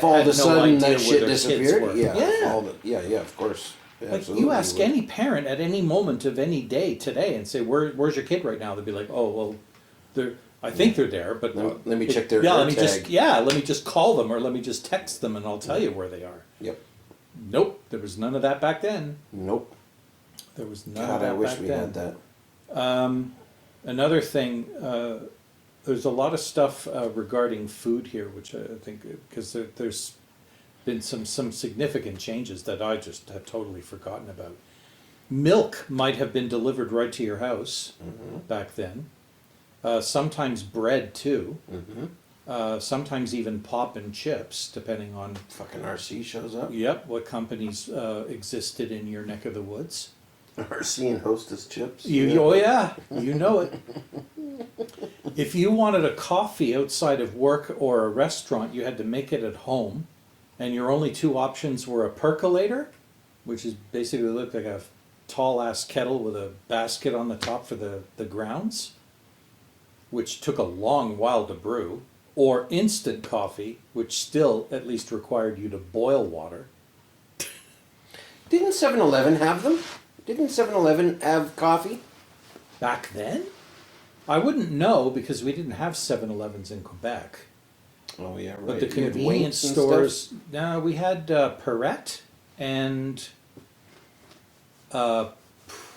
Speaker 2: all of
Speaker 1: had
Speaker 2: a
Speaker 1: no
Speaker 2: sudden
Speaker 1: idea
Speaker 2: that
Speaker 1: where
Speaker 2: shit
Speaker 1: their kids
Speaker 2: disappeared.
Speaker 1: were.
Speaker 2: Yeah, of course.
Speaker 1: Like,
Speaker 2: Absolutely
Speaker 1: you ask
Speaker 2: would.
Speaker 1: any parent at any moment of any day today and say, where's your kid right now? They'd be like, oh, well, I think they're there, but
Speaker 2: Let me check their
Speaker 1: let me
Speaker 2: tag.
Speaker 1: let me just call them or let me just text them and I'll tell you where they are.
Speaker 2: Yep.
Speaker 1: Nope, there was none of that back then.
Speaker 2: Nope.
Speaker 1: There was none of
Speaker 2: God,
Speaker 1: that
Speaker 2: I wish
Speaker 1: back
Speaker 2: we
Speaker 1: then.
Speaker 2: had that.
Speaker 1: Another thing, there's a lot of stuff regarding food here, which I think, because there's been some significant changes that I just have totally forgotten about. Milk might have been delivered right to your house back then. Sometimes bread too. Sometimes even pop and chips, depending on
Speaker 2: Fucking RC shows up.
Speaker 1: what companies existed in your neck of the woods.
Speaker 2: RC and Hostess chips.
Speaker 1: Oh yeah, you know it. If you wanted a coffee outside of work or a restaurant, you had to make it at home, and your only two options were a percolator, which is basically looked like a tall ass kettle with a basket on the top for the grounds, which took a long while to brew, or instant coffee, which still at least required you to boil water.
Speaker 2: Didn't 7-Eleven have them? Didn't 7-Eleven have coffee?
Speaker 1: Back then? I wouldn't know because we didn't have 7-Elevens in Quebec.
Speaker 2: Oh yeah, right.
Speaker 1: But the
Speaker 2: You had
Speaker 1: convenience
Speaker 2: Winks and
Speaker 1: stores,
Speaker 2: stuff?
Speaker 1: no, we had Perrette and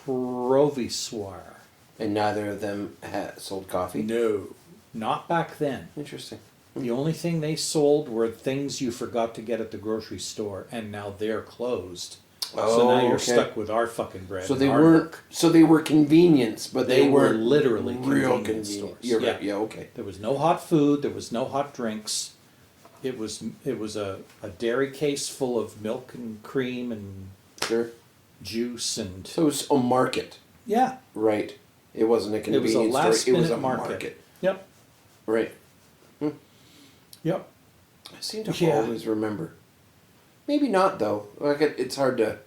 Speaker 1: Provisoire.
Speaker 2: And neither of them sold coffee?
Speaker 1: No, not back then.
Speaker 2: Interesting.
Speaker 1: The only thing they sold were things you forgot to get at the grocery store, and now they're closed. So now you're stuck with our fucking bread.
Speaker 2: So
Speaker 1: and
Speaker 2: they
Speaker 1: our
Speaker 2: weren't.
Speaker 1: milk.
Speaker 2: So they were convenience, but
Speaker 1: They were
Speaker 2: weren't
Speaker 1: literally
Speaker 2: real
Speaker 1: convenience
Speaker 2: convenient.
Speaker 1: stores.
Speaker 2: You're
Speaker 1: Yeah.
Speaker 2: right. Yeah. Okay.
Speaker 1: There was no hot food. There was no hot drinks. It was a dairy case full of milk and cream and
Speaker 2: Sure.
Speaker 1: juice and
Speaker 2: So it's a market,
Speaker 1: yeah.
Speaker 2: right? It wasn't a
Speaker 1: It was
Speaker 2: convenience
Speaker 1: a
Speaker 2: store.
Speaker 1: last
Speaker 2: It was
Speaker 1: minute
Speaker 2: a
Speaker 1: market.
Speaker 2: market.
Speaker 1: Yep.
Speaker 2: Right.
Speaker 1: Yep.
Speaker 2: I seem to
Speaker 1: Yeah.
Speaker 2: always remember. Maybe not though. Like it's hard to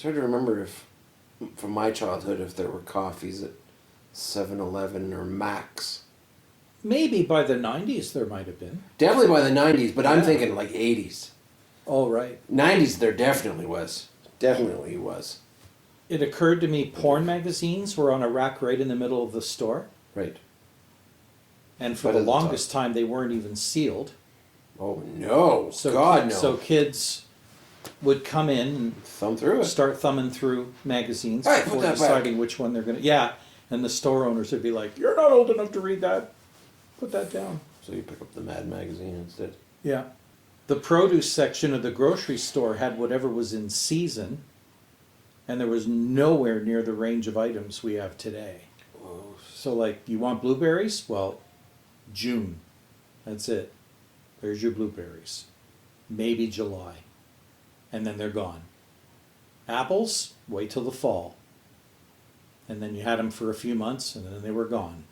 Speaker 2: remember if from my childhood if there were coffees at 7-Eleven or Mac's.
Speaker 1: Maybe by the 90s there might have been.
Speaker 2: Definitely by the 90s, but I'm
Speaker 1: Yeah.
Speaker 2: thinking like 80s.
Speaker 1: Oh, right.
Speaker 2: 90s there definitely was. Definitely was.
Speaker 1: It occurred to me porn magazines were on a rack right in the middle of the store.
Speaker 2: Right.
Speaker 1: And for
Speaker 2: Right
Speaker 1: the
Speaker 2: at the top.
Speaker 1: longest time, they weren't even sealed.
Speaker 2: Oh no.
Speaker 1: So
Speaker 2: God no.
Speaker 1: So kids would come in
Speaker 2: Thumb through
Speaker 1: and
Speaker 2: it.
Speaker 1: start thumbing through magazines
Speaker 2: Hey, put
Speaker 1: before
Speaker 2: that
Speaker 1: deciding which one they're going to... Yeah, and the store owners would be like, "You're not old enough to read that. Put that down."
Speaker 2: So you pick up the Mad magazine instead.
Speaker 1: Yeah. The produce section of the grocery store had whatever was in season, and there was nowhere near the range of items we have today.
Speaker 2: Whoa.
Speaker 1: So, like, you want blueberries? Well, June. That's it. There's your blueberries. Maybe July. And then they're gone. Apples? Wait till the fall. And then you had them for a few months, and then they were gone.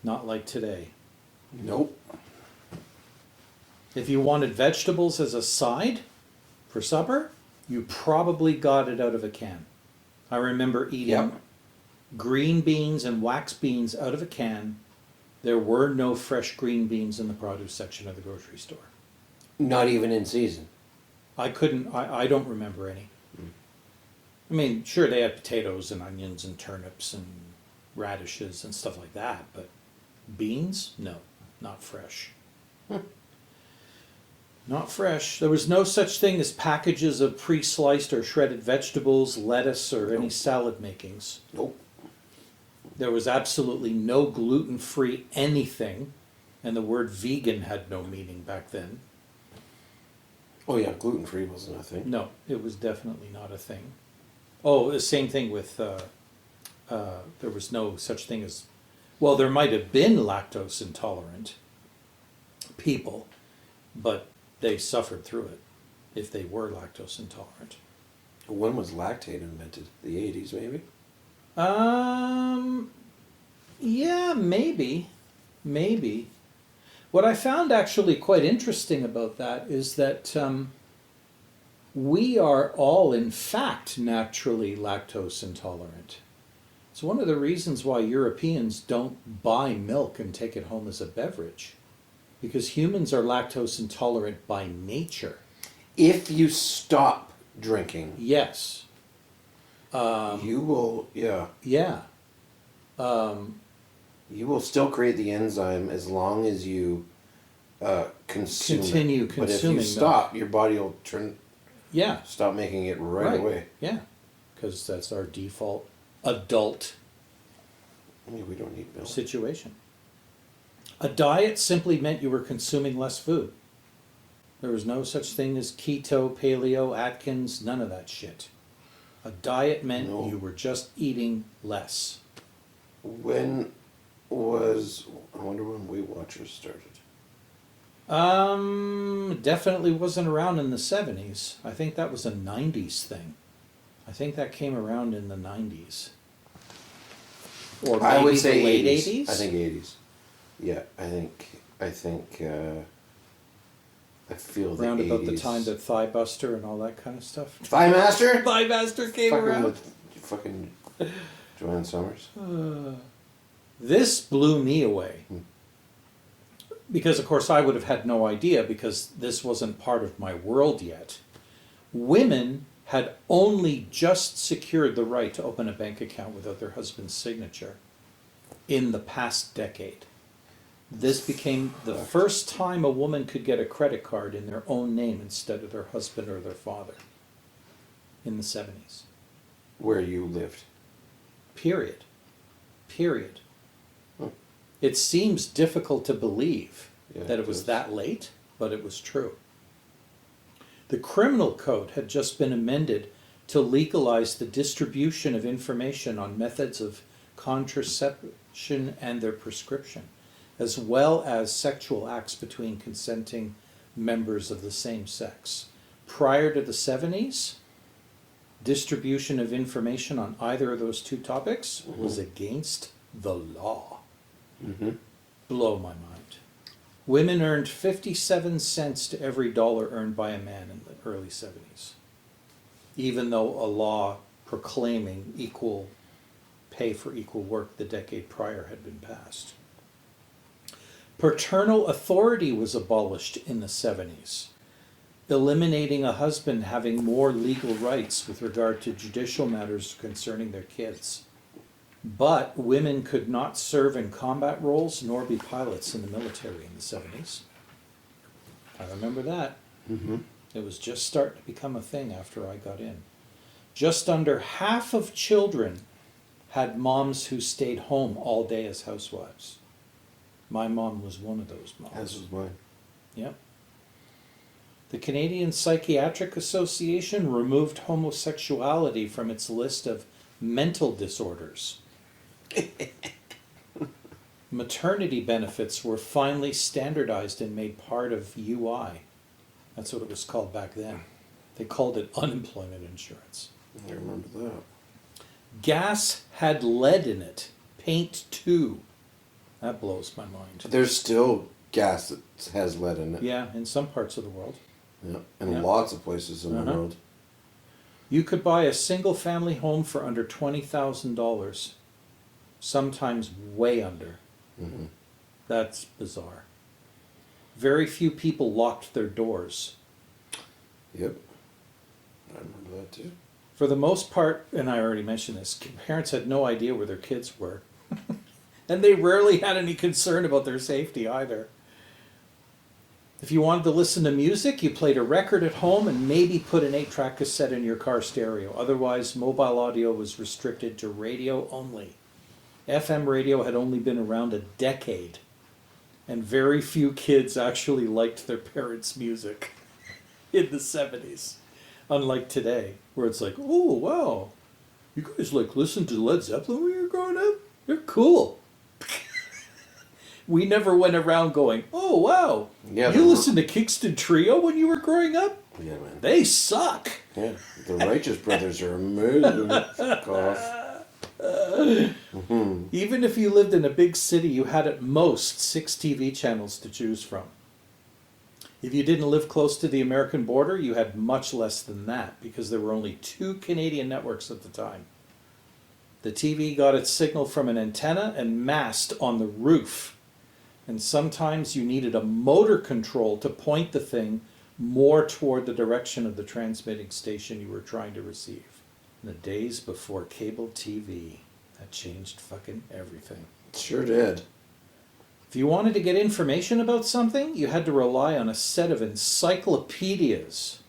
Speaker 1: Not like today.
Speaker 2: Nope.
Speaker 1: If you wanted vegetables as a side for supper, you probably got it out of a can. I remember eating
Speaker 2: Yep.
Speaker 1: green beans and wax beans out of a can. There were no fresh green beans in the produce section of the grocery store.
Speaker 2: Not even in season.
Speaker 1: I don't remember any. I mean, sure, they had potatoes and onions and turnips and radishes and stuff like that, but beans? No, not fresh. Not fresh. There was no such thing as packages of pre-sliced or shredded vegetables, lettuce, or any salad makings.
Speaker 2: Nope.
Speaker 1: There was absolutely no gluten-free anything, and the word vegan had no meaning back then.
Speaker 2: Oh yeah, gluten free wasn't a thing.
Speaker 1: No, it was definitely not a thing. Oh, the same thing with, there was no such thing as, well, there might have been lactose intolerant people, but they suffered through it if they were lactose intolerant.
Speaker 2: When was lactate invented? The 80s maybe?
Speaker 1: Yeah, maybe. What I found actually quite interesting about that is that we are all, in fact, naturally lactose intolerant. It's one of the reasons why Europeans don't buy milk and take it home as a beverage, because humans are lactose intolerant by nature.
Speaker 2: If you stop drinking,
Speaker 1: Yes.
Speaker 2: you will, yeah,
Speaker 1: Yeah.
Speaker 2: you will still create the enzyme as long as you consume
Speaker 1: Continue
Speaker 2: it. But if
Speaker 1: consuming
Speaker 2: you stop, your body will
Speaker 1: Yeah.
Speaker 2: stop making it right away.
Speaker 1: Yeah. Because that's our default adult
Speaker 2: I mean, we don't need milk.
Speaker 1: situation. A diet simply meant you were consuming less food. There was no such thing as keto, paleo, Atkins, none of that shit. A diet meant
Speaker 2: No.
Speaker 1: you were just eating less.
Speaker 2: When was, I wonder when Weight Watchers started.
Speaker 1: Definitely wasn't around in the 70s. I think that was a 90s thing. I think that came around in the 90s. Or maybe
Speaker 2: I would say
Speaker 1: the late
Speaker 2: 80s.
Speaker 1: 80s?
Speaker 2: I think 80s. Yeah, I feel the
Speaker 1: Around
Speaker 2: 80s.
Speaker 1: about the time that Thigh Buster and all that kind of stuff.
Speaker 2: Thigh Master?
Speaker 1: Thigh Buster came
Speaker 2: Fucking
Speaker 1: around.
Speaker 2: with fucking Joanne Summers.
Speaker 1: This blew me away. Because, of course, I would have had no idea because this wasn't part of my world yet. Women had only just secured the right to open a bank account without their husband's signature in the past decade. This became the first time a woman could get a credit card in their own name instead of their husband or their father in the 70s.
Speaker 2: Where you lived.
Speaker 1: Period. It seems difficult to believe
Speaker 2: Yeah,
Speaker 1: that
Speaker 2: it
Speaker 1: it was
Speaker 2: does.
Speaker 1: that late, but it was true. The criminal code had just been amended to legalize the distribution of information on methods of contraception and their prescription, as well as sexual acts between consenting members of the same sex. Prior to the 70s, distribution of information on either of those two topics was against the law.
Speaker 2: Mm-hmm.
Speaker 1: Blow my mind. Women earned 57 cents to every dollar earned by a man in the early 70s, even though a law proclaiming equal pay for equal work the decade prior had been passed. Paternal authority was abolished in the 70s, eliminating a husband having more legal rights with regard to judicial matters concerning their kids. But women could not serve in combat roles nor be pilots in the military in the 70s. I remember that.
Speaker 2: Mm-hmm.
Speaker 1: It was just starting to become a thing after I got in. Just under half of children had moms who stayed home all day as housewives. My mom was one of those moms.
Speaker 2: As was mine.
Speaker 1: Yep. The Canadian Psychiatric Association removed homosexuality from its list of mental disorders. Maternity benefits were finally standardized and made part of UI. That's what it was called back then. They called it unemployment insurance.
Speaker 2: I remember that.
Speaker 1: Gas had lead in it. Paint too. That blows my mind.
Speaker 2: There's still gas that has lead in it.
Speaker 1: Yeah, in some parts of the world.
Speaker 2: Yeah. In
Speaker 1: Yeah.
Speaker 2: lots of places in the
Speaker 1: Uh-huh.
Speaker 2: world.
Speaker 1: You could buy a single family home for under $20,000. Sometimes way under.
Speaker 2: Mm-hmm.
Speaker 1: That's bizarre. Very few people locked their doors.
Speaker 2: Yep. I remember that too.
Speaker 1: For the most part, and I already mentioned this, parents had no idea where their kids were. And they rarely had any concern about their safety either. If you wanted to listen to music, you played a record at home and maybe put an 8-track cassette in your car stereo. Otherwise, mobile audio was restricted to radio only. FM radio had only been around a decade, and very few kids actually liked their parents' music in the 70s. Unlike today, where it's like, oh, wow, you guys like listen to Led Zeppelin when you were growing up? They're cool. We never went around going, oh, wow,
Speaker 2: Yeah,
Speaker 1: you listened to Kingston Trio when you were growing up?
Speaker 2: Yeah, man.
Speaker 1: They suck.
Speaker 2: Yeah. The Righteous Brothers are amazing. Cough. Mm-hmm.
Speaker 1: Even if you lived in a big city, you had at most 6 TV channels to choose from. If you didn't live close to the American border, you had much less than that because there were only 2 Canadian networks at the time. The TV got its signal from an antenna and mast on the roof. And sometimes you needed a motor control to point the thing more toward the direction of the transmitting station you were trying to receive. In the days before cable TV, that changed fucking everything.
Speaker 2: Sure did.
Speaker 1: If you wanted to get information about something, you had to rely on a set of encyclopedias.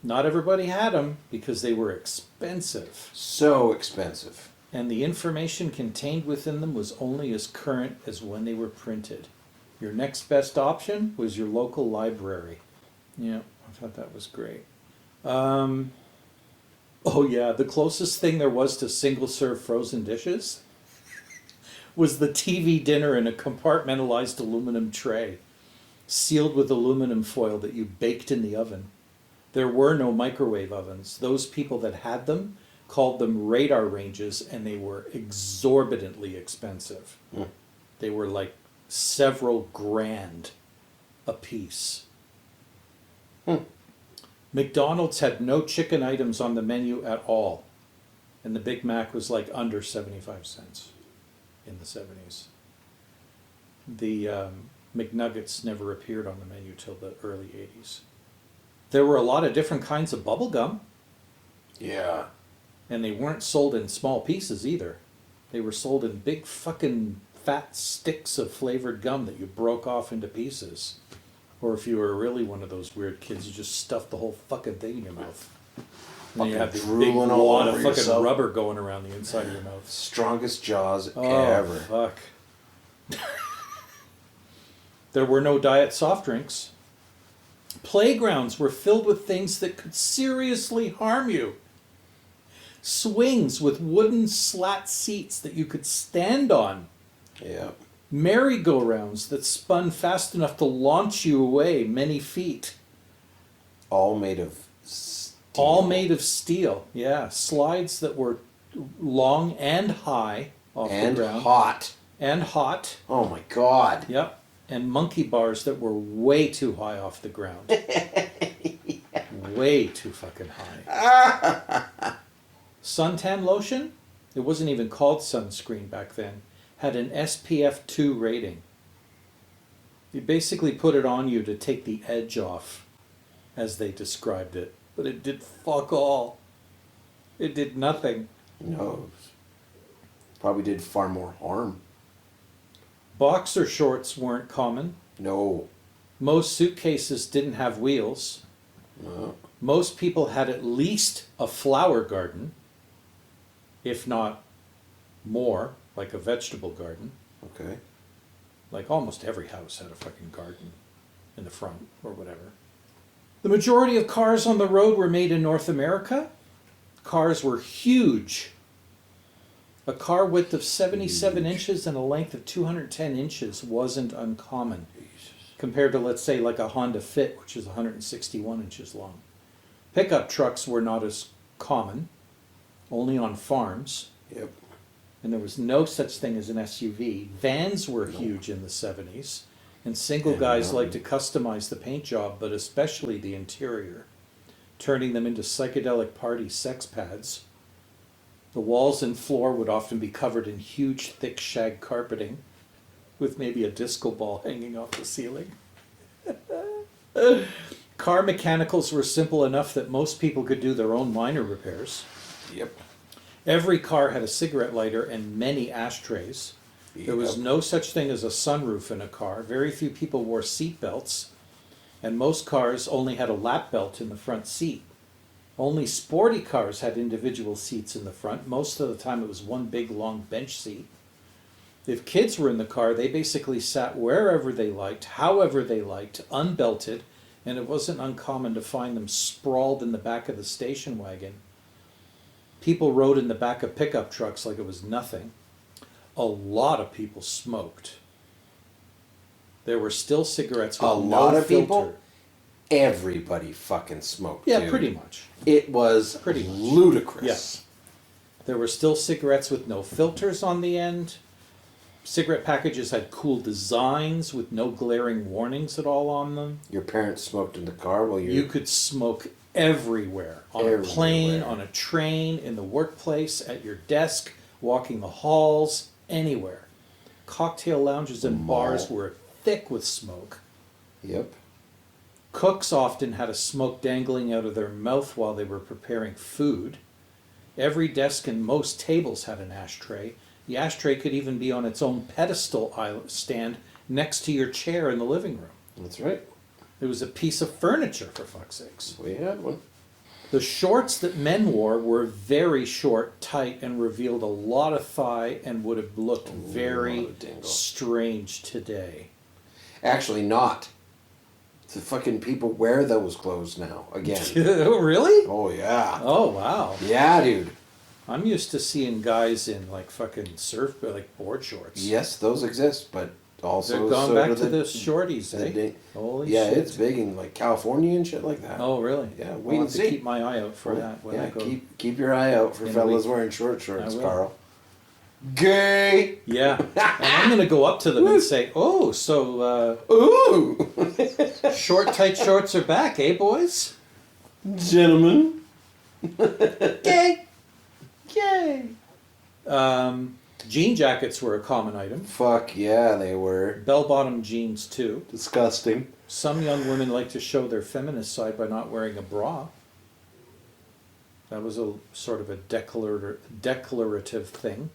Speaker 1: Not everybody had them because they were expensive.
Speaker 2: So expensive.
Speaker 1: And the information contained within them was only as current as when they were printed. Your next best option was your local library. Yeah, I thought that was great. Oh yeah, the closest thing there was to single-serve frozen dishes was the TV dinner in a compartmentalized aluminum tray, sealed with aluminum foil that you baked in the oven. There were no microwave ovens. Those people that had them called them radar ranges, and they were exorbitantly expensive.
Speaker 2: Mm.
Speaker 1: They were like several grand a piece.
Speaker 2: Hmm.
Speaker 1: McDonald's had no chicken items on the menu at all, and the Big Mac was like under 75 cents in the 70s. The McNuggets never appeared on the menu till the early 80s. There were a lot of different kinds of bubble gum,
Speaker 2: Yeah.
Speaker 1: and they weren't sold in small pieces either. They were sold in big fucking fat sticks of flavored gum that you broke off into pieces. Or if you were really one of those weird kids, you just stuffed the whole fucking thing in your mouth. And then you have this big
Speaker 2: drooling all
Speaker 1: wad of
Speaker 2: over
Speaker 1: fucking
Speaker 2: yourself.
Speaker 1: rubber going around the inside of your mouth.
Speaker 2: Strongest jaws
Speaker 1: Oh,
Speaker 2: ever.
Speaker 1: fuck. There were no diet soft drinks. Playgrounds were filled with things that could seriously harm you. Swings with wooden slat seats that you could stand on.
Speaker 2: Yeah.
Speaker 1: Merry-go-rounds that spun fast enough to launch you away many feet.
Speaker 2: All made of steel.
Speaker 1: All made of steel, yeah. Slides that were long and high off
Speaker 2: And
Speaker 1: the ground.
Speaker 2: hot.
Speaker 1: And hot.
Speaker 2: Oh my god.
Speaker 1: Yep. And monkey bars that were way too high off the ground. Way too fucking high. Suntan lotion, it wasn't even called sunscreen back then, had an SPF 2 rating. You basically put it on you to take the edge off, as they described it. But it did fuck all. It did nothing.
Speaker 2: No. Probably did far more harm.
Speaker 1: Boxer shorts weren't common.
Speaker 2: No.
Speaker 1: Most suitcases didn't have wheels.
Speaker 2: No.
Speaker 1: Most people had at least a flower garden, if not more, like a vegetable garden.
Speaker 2: Okay.
Speaker 1: Like almost every house had a fucking garden in the front or whatever. The majority of cars on the road were made in North America. Cars were huge. A car width of 77 inches and a length of 210 inches wasn't uncommon. Compared to, let's say, like a Honda Fit, which is 161 inches long. Pickup trucks were not as common, only on farms.
Speaker 2: Yep.
Speaker 1: And there was no such thing as an SUV. Vans were huge in the 70s, and single guys liked to customize the paint job, but especially the interior, turning them into psychedelic party sex pads. The walls and floor would often be covered in huge, thick shag carpeting, with maybe a disco ball hanging off the ceiling. Car mechanicals were simple enough that most people could do their own minor repairs.
Speaker 2: Yep.
Speaker 1: Every car had a cigarette lighter and many ashtrays. There was
Speaker 2: Yep.
Speaker 1: no such thing as a sunroof in a car. Very few people wore seat belts, and most cars only had a lap belt in the front seat. Only sporty cars had individual seats in the front. Most of the time it was one big long bench seat. If kids were in the car, they basically sat wherever they liked, however they liked, unbelted, and it wasn't uncommon to find them sprawled in the back of the station wagon. People rode in the back of pickup trucks like it was nothing. A lot of people smoked. There were still cigarettes with
Speaker 2: A
Speaker 1: no
Speaker 2: lot of
Speaker 1: filter.
Speaker 2: people? Everybody fucking smoked.
Speaker 1: Yeah,
Speaker 2: dude.
Speaker 1: pretty much.
Speaker 2: It was
Speaker 1: Pretty much.
Speaker 2: ludicrous.
Speaker 1: Yes. There were still cigarettes with no filters on the end. Cigarette packages had cool designs with no glaring warnings at all on them.
Speaker 2: Your parents smoked in the car while
Speaker 1: You could smoke everywhere. On a plane,
Speaker 2: Everywhere.
Speaker 1: on a train, in the workplace, at your desk, walking the halls, anywhere. Cocktail lounges and bars were thick with smoke.
Speaker 2: Yep.
Speaker 1: Cooks often had a smoke dangling out of their mouth while they were preparing food. Every desk and most tables had an ashtray. The ashtray could even be on its own pedestal stand next to your chair in the living room.
Speaker 2: That's right.
Speaker 1: It was a piece of furniture, for fuck's sakes.
Speaker 2: We had one.
Speaker 1: The shorts that men wore were very short, tight, and revealed a lot of thigh and would have looked very
Speaker 2: lot of dingle.
Speaker 1: strange today.
Speaker 2: Actually, not. The fucking people wear those clothes now again.
Speaker 1: Really?
Speaker 2: Oh yeah.
Speaker 1: Oh, wow.
Speaker 2: Yeah, dude.
Speaker 1: I'm used to seeing guys in like fucking like board shorts.
Speaker 2: Yes, those exist, but also
Speaker 1: They're gone
Speaker 2: so
Speaker 1: back
Speaker 2: do
Speaker 1: to the shorties,
Speaker 2: the
Speaker 1: eh?
Speaker 2: day-
Speaker 1: Holy
Speaker 2: yeah,
Speaker 1: shit.
Speaker 2: it's big in like California and shit like that.
Speaker 1: Oh, really?
Speaker 2: Yeah,
Speaker 1: I'll
Speaker 2: wait and
Speaker 1: have to
Speaker 2: see.
Speaker 1: keep my eye out for that when I
Speaker 2: Yeah,
Speaker 1: go.
Speaker 2: keep your eye out for
Speaker 1: in a
Speaker 2: fellas
Speaker 1: week.
Speaker 2: wearing short shorts,
Speaker 1: I will.
Speaker 2: Karl. Gay.
Speaker 1: Yeah. And I'm going to go up to them and say, oh, so
Speaker 2: Ooh,
Speaker 1: short, tight shorts are back, eh, boys?
Speaker 2: gentlemen.
Speaker 1: Gay. Yay. Jean jackets were a common item.
Speaker 2: Fuck yeah, they were
Speaker 1: Bell-bottom jeans, too.
Speaker 2: disgusting.
Speaker 1: Some young women like to show their feminist side by not wearing a bra. That was a sort of a declarative thing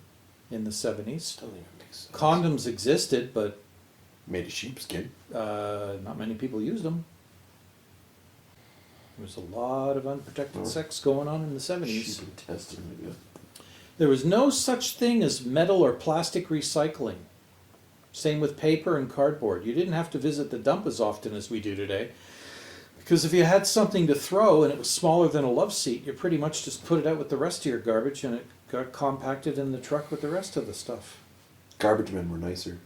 Speaker 1: in the 70s.
Speaker 2: Doesn't even make sense.
Speaker 1: Condoms existed, but
Speaker 2: Made of sheepskin.
Speaker 1: not many people used them. There was a lot of unprotected sex going on in the 70s.
Speaker 2: Sheep intestine. Yeah.
Speaker 1: There was no such thing as metal or plastic recycling. Same with paper and cardboard. You didn't have to visit the dump as often as we do today. Because if you had something to throw and it was smaller than a love seat, you pretty much just put it out with the rest of your garbage and it got compacted in the truck with the rest of the stuff.
Speaker 2: Garbage men were nicer.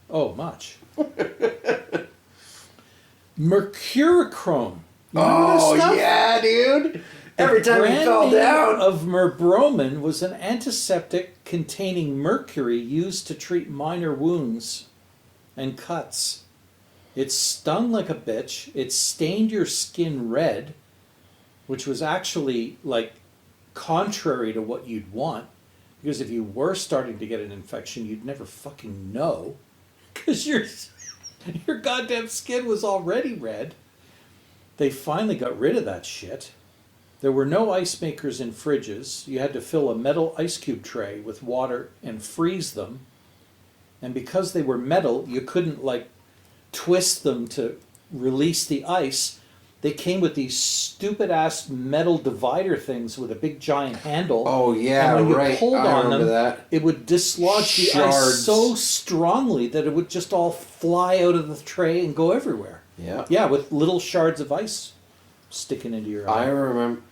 Speaker 1: Oh, much. Mercurochrome. You remember this
Speaker 2: Oh
Speaker 1: stuff?
Speaker 2: yeah, dude. Every time he
Speaker 1: brand
Speaker 2: fell
Speaker 1: name
Speaker 2: down.
Speaker 1: of merbromin was an antiseptic containing mercury used to treat minor wounds and cuts. It stung like a bitch. It stained your skin red, which was actually like contrary to what you'd want. Because if you were starting to get an infection, you'd never fucking know. Because your goddamn skin was already red. They finally got rid of that shit. There were no ice makers in fridges. You had to fill a metal ice cube tray with water and freeze them. And because they were metal, you couldn't like twist them to release the ice. They came with these stupid ass metal divider things with a big giant handle.
Speaker 2: Oh yeah,
Speaker 1: and when you
Speaker 2: right.
Speaker 1: pulled
Speaker 2: I
Speaker 1: on
Speaker 2: remember
Speaker 1: them,
Speaker 2: that.
Speaker 1: it would dislodge the ice
Speaker 2: Shards.
Speaker 1: so strongly that it would just all fly out of the tray and go everywhere.
Speaker 2: Yeah.
Speaker 1: Yeah, with little shards of ice sticking into your eye.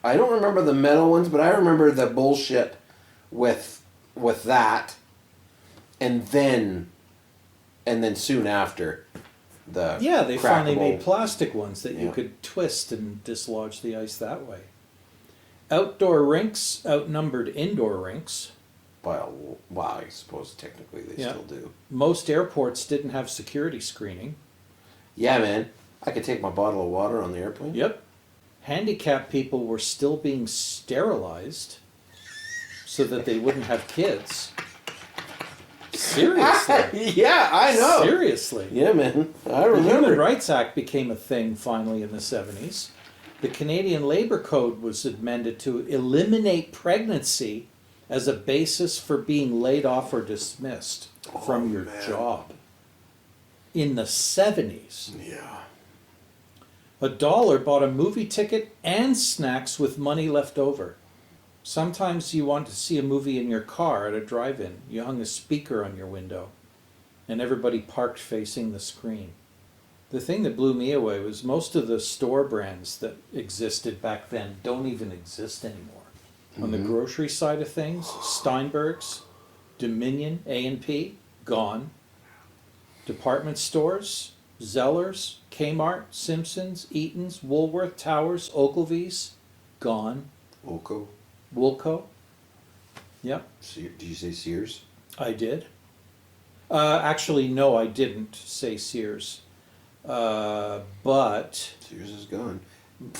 Speaker 2: I don't remember the metal ones, but I remember the bullshit with that, and then soon after the
Speaker 1: Yeah, they finally
Speaker 2: crackable-
Speaker 1: made plastic ones that you
Speaker 2: Yeah.
Speaker 1: could twist and dislodge the ice that way. Outdoor rinks outnumbered indoor rinks.
Speaker 2: Well, I suppose technically they
Speaker 1: Yeah.
Speaker 2: still do.
Speaker 1: Most airports didn't have security screening.
Speaker 2: Yeah, man. I could take my bottle of water on the airplane.
Speaker 1: Yep. Handicapped people were still being sterilized so that they wouldn't have kids. Seriously.
Speaker 2: Yeah, I know.
Speaker 1: Seriously.
Speaker 2: Yeah, man. I
Speaker 1: The Human
Speaker 2: remember.
Speaker 1: Rights Act became a thing finally in the 70s. The Canadian Labour Code was amended to eliminate pregnancy as a basis for being laid off or dismissed from your
Speaker 2: man.
Speaker 1: job. In the 70s.
Speaker 2: Yeah.
Speaker 1: $1 bought a movie ticket and snacks with money left over. Sometimes you want to see a movie in your car at a drive-in. You hung a speaker on your window, and everybody parked facing the screen. The thing that blew me away was most of the store brands that existed back then don't even exist anymore. On the grocery side of things, Steinberg's, Dominion, A&P, gone. Department stores, Zellers, Kmart, Simpsons, Eaton's, Woolworth, Towers, Ogilvy's, gone.
Speaker 2: Wilco.
Speaker 1: Woolco. Yep,
Speaker 2: Did you say Sears?
Speaker 1: I did. Actually, no, I didn't say Sears. But
Speaker 2: Sears is gone.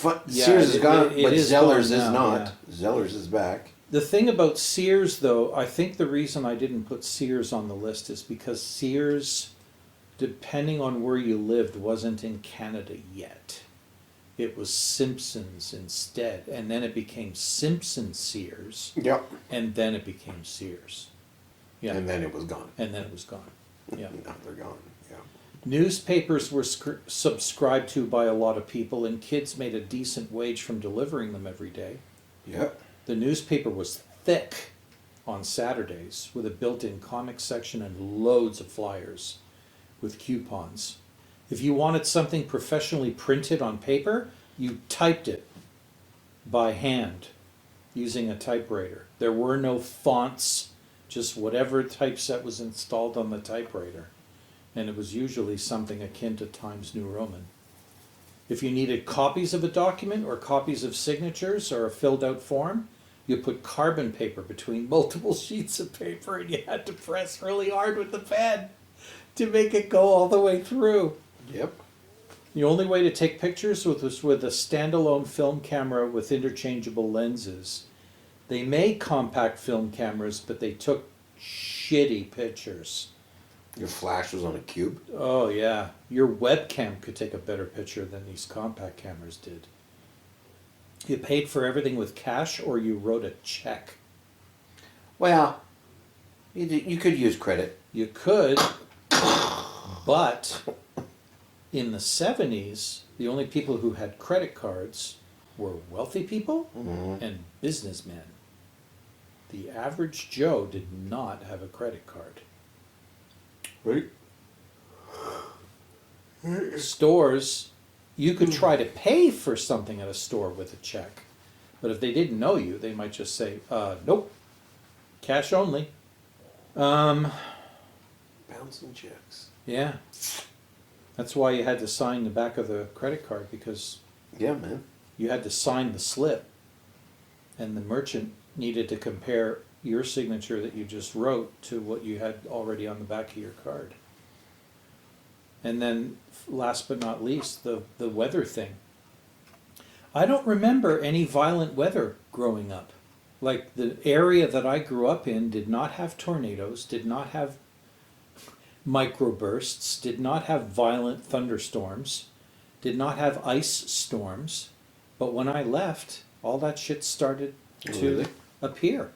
Speaker 2: But
Speaker 1: Yeah,
Speaker 2: Sears is
Speaker 1: it-
Speaker 2: gone,
Speaker 1: it
Speaker 2: but
Speaker 1: is
Speaker 2: Zellers
Speaker 1: gone
Speaker 2: is
Speaker 1: now,
Speaker 2: not.
Speaker 1: yeah.
Speaker 2: Zellers is back.
Speaker 1: the thing about Sears, though, I think the reason I didn't put Sears on the list is because Sears, depending on where you lived, wasn't in Canada yet. It was Simpsons instead, and then it became Simpson Sears,
Speaker 2: Yep.
Speaker 1: and then it became Sears. Yeah,
Speaker 2: And then it was gone.
Speaker 1: and then it was gone. Yeah.
Speaker 2: Now they're gone. Yeah.
Speaker 1: Newspapers were subscribed to by a lot of people, and kids made a decent wage from delivering them every day.
Speaker 2: Yep.
Speaker 1: The newspaper was thick on Saturdays with a built-in comic section and loads of flyers with coupons. If you wanted something professionally printed on paper, you typed it by hand using a typewriter. There were no fonts, just whatever typeset was installed on the typewriter. And it was usually something akin to Times New Roman. If you needed copies of a document or copies of signatures or a filled out form, you put carbon paper between multiple sheets of paper and you had to press really hard with the pen to make it go all the way through.
Speaker 2: Yep.
Speaker 1: The only way to take pictures was with a standalone film camera with interchangeable lenses. They made compact film cameras, but they took shitty pictures.
Speaker 2: Your flash was on a cube.
Speaker 1: Oh yeah, your webcam could take a better picture than these compact cameras did. You paid for everything with cash or you wrote a check.
Speaker 2: Well, you could use credit.
Speaker 1: You could, but in the 70s, the only people who had credit cards were wealthy people and businessmen. The average Joe did not have a credit card.
Speaker 2: Right.
Speaker 1: Stores, you could try to pay for something at a store with a check, but if they didn't know you, they might just say, nope, cash only.
Speaker 2: Bouncing checks.
Speaker 1: Yeah. That's why you had to sign the back of the credit card, because
Speaker 2: Yeah, man.
Speaker 1: you had to sign the slip And the merchant needed to compare your signature that you just wrote to what you had already on the back of your card. And then, last but not least, the weather thing. I don't remember any violent weather growing up. Like, the area that I grew up in did not have tornadoes, did not have microbursts, did not have violent thunderstorms, did not have ice storms. But when I left, all that shit started to
Speaker 2: Really?
Speaker 1: appear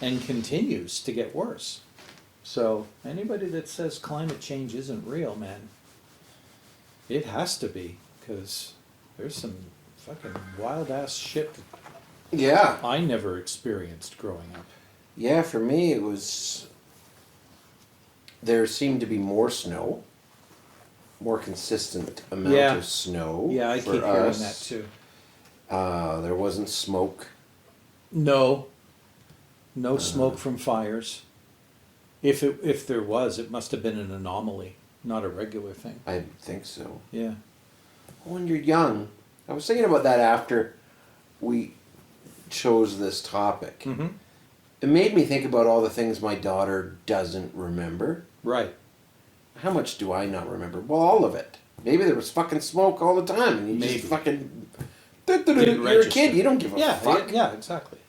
Speaker 1: and continues to get worse. So anybody that says climate change isn't real, man, it has to be, because there's some fucking wild ass shit
Speaker 2: Yeah.
Speaker 1: I never experienced growing up.
Speaker 2: Yeah, for me it was, there seemed to be more snow, more consistent amount
Speaker 1: Yeah.
Speaker 2: of snow.
Speaker 1: Yeah, I
Speaker 2: for
Speaker 1: keep hearing
Speaker 2: us.
Speaker 1: that too.
Speaker 2: There wasn't smoke.
Speaker 1: No, no smoke from fires. If there was, it must have been an anomaly, not a regular thing.
Speaker 2: I think so.
Speaker 1: Yeah.
Speaker 2: When you're young, I was thinking about that after we chose this topic.
Speaker 1: Mm-hmm.
Speaker 2: It made me think about all the things my daughter doesn't remember.
Speaker 1: Right.
Speaker 2: How much do I not remember? Well, all of it. Maybe there was fucking smoke all the time, and you
Speaker 1: Maybe.
Speaker 2: just fucking.
Speaker 1: Didn't
Speaker 2: You're a
Speaker 1: register.
Speaker 2: kid. You don't give a
Speaker 1: Yeah.
Speaker 2: fuck.
Speaker 1: Yeah. Exactly.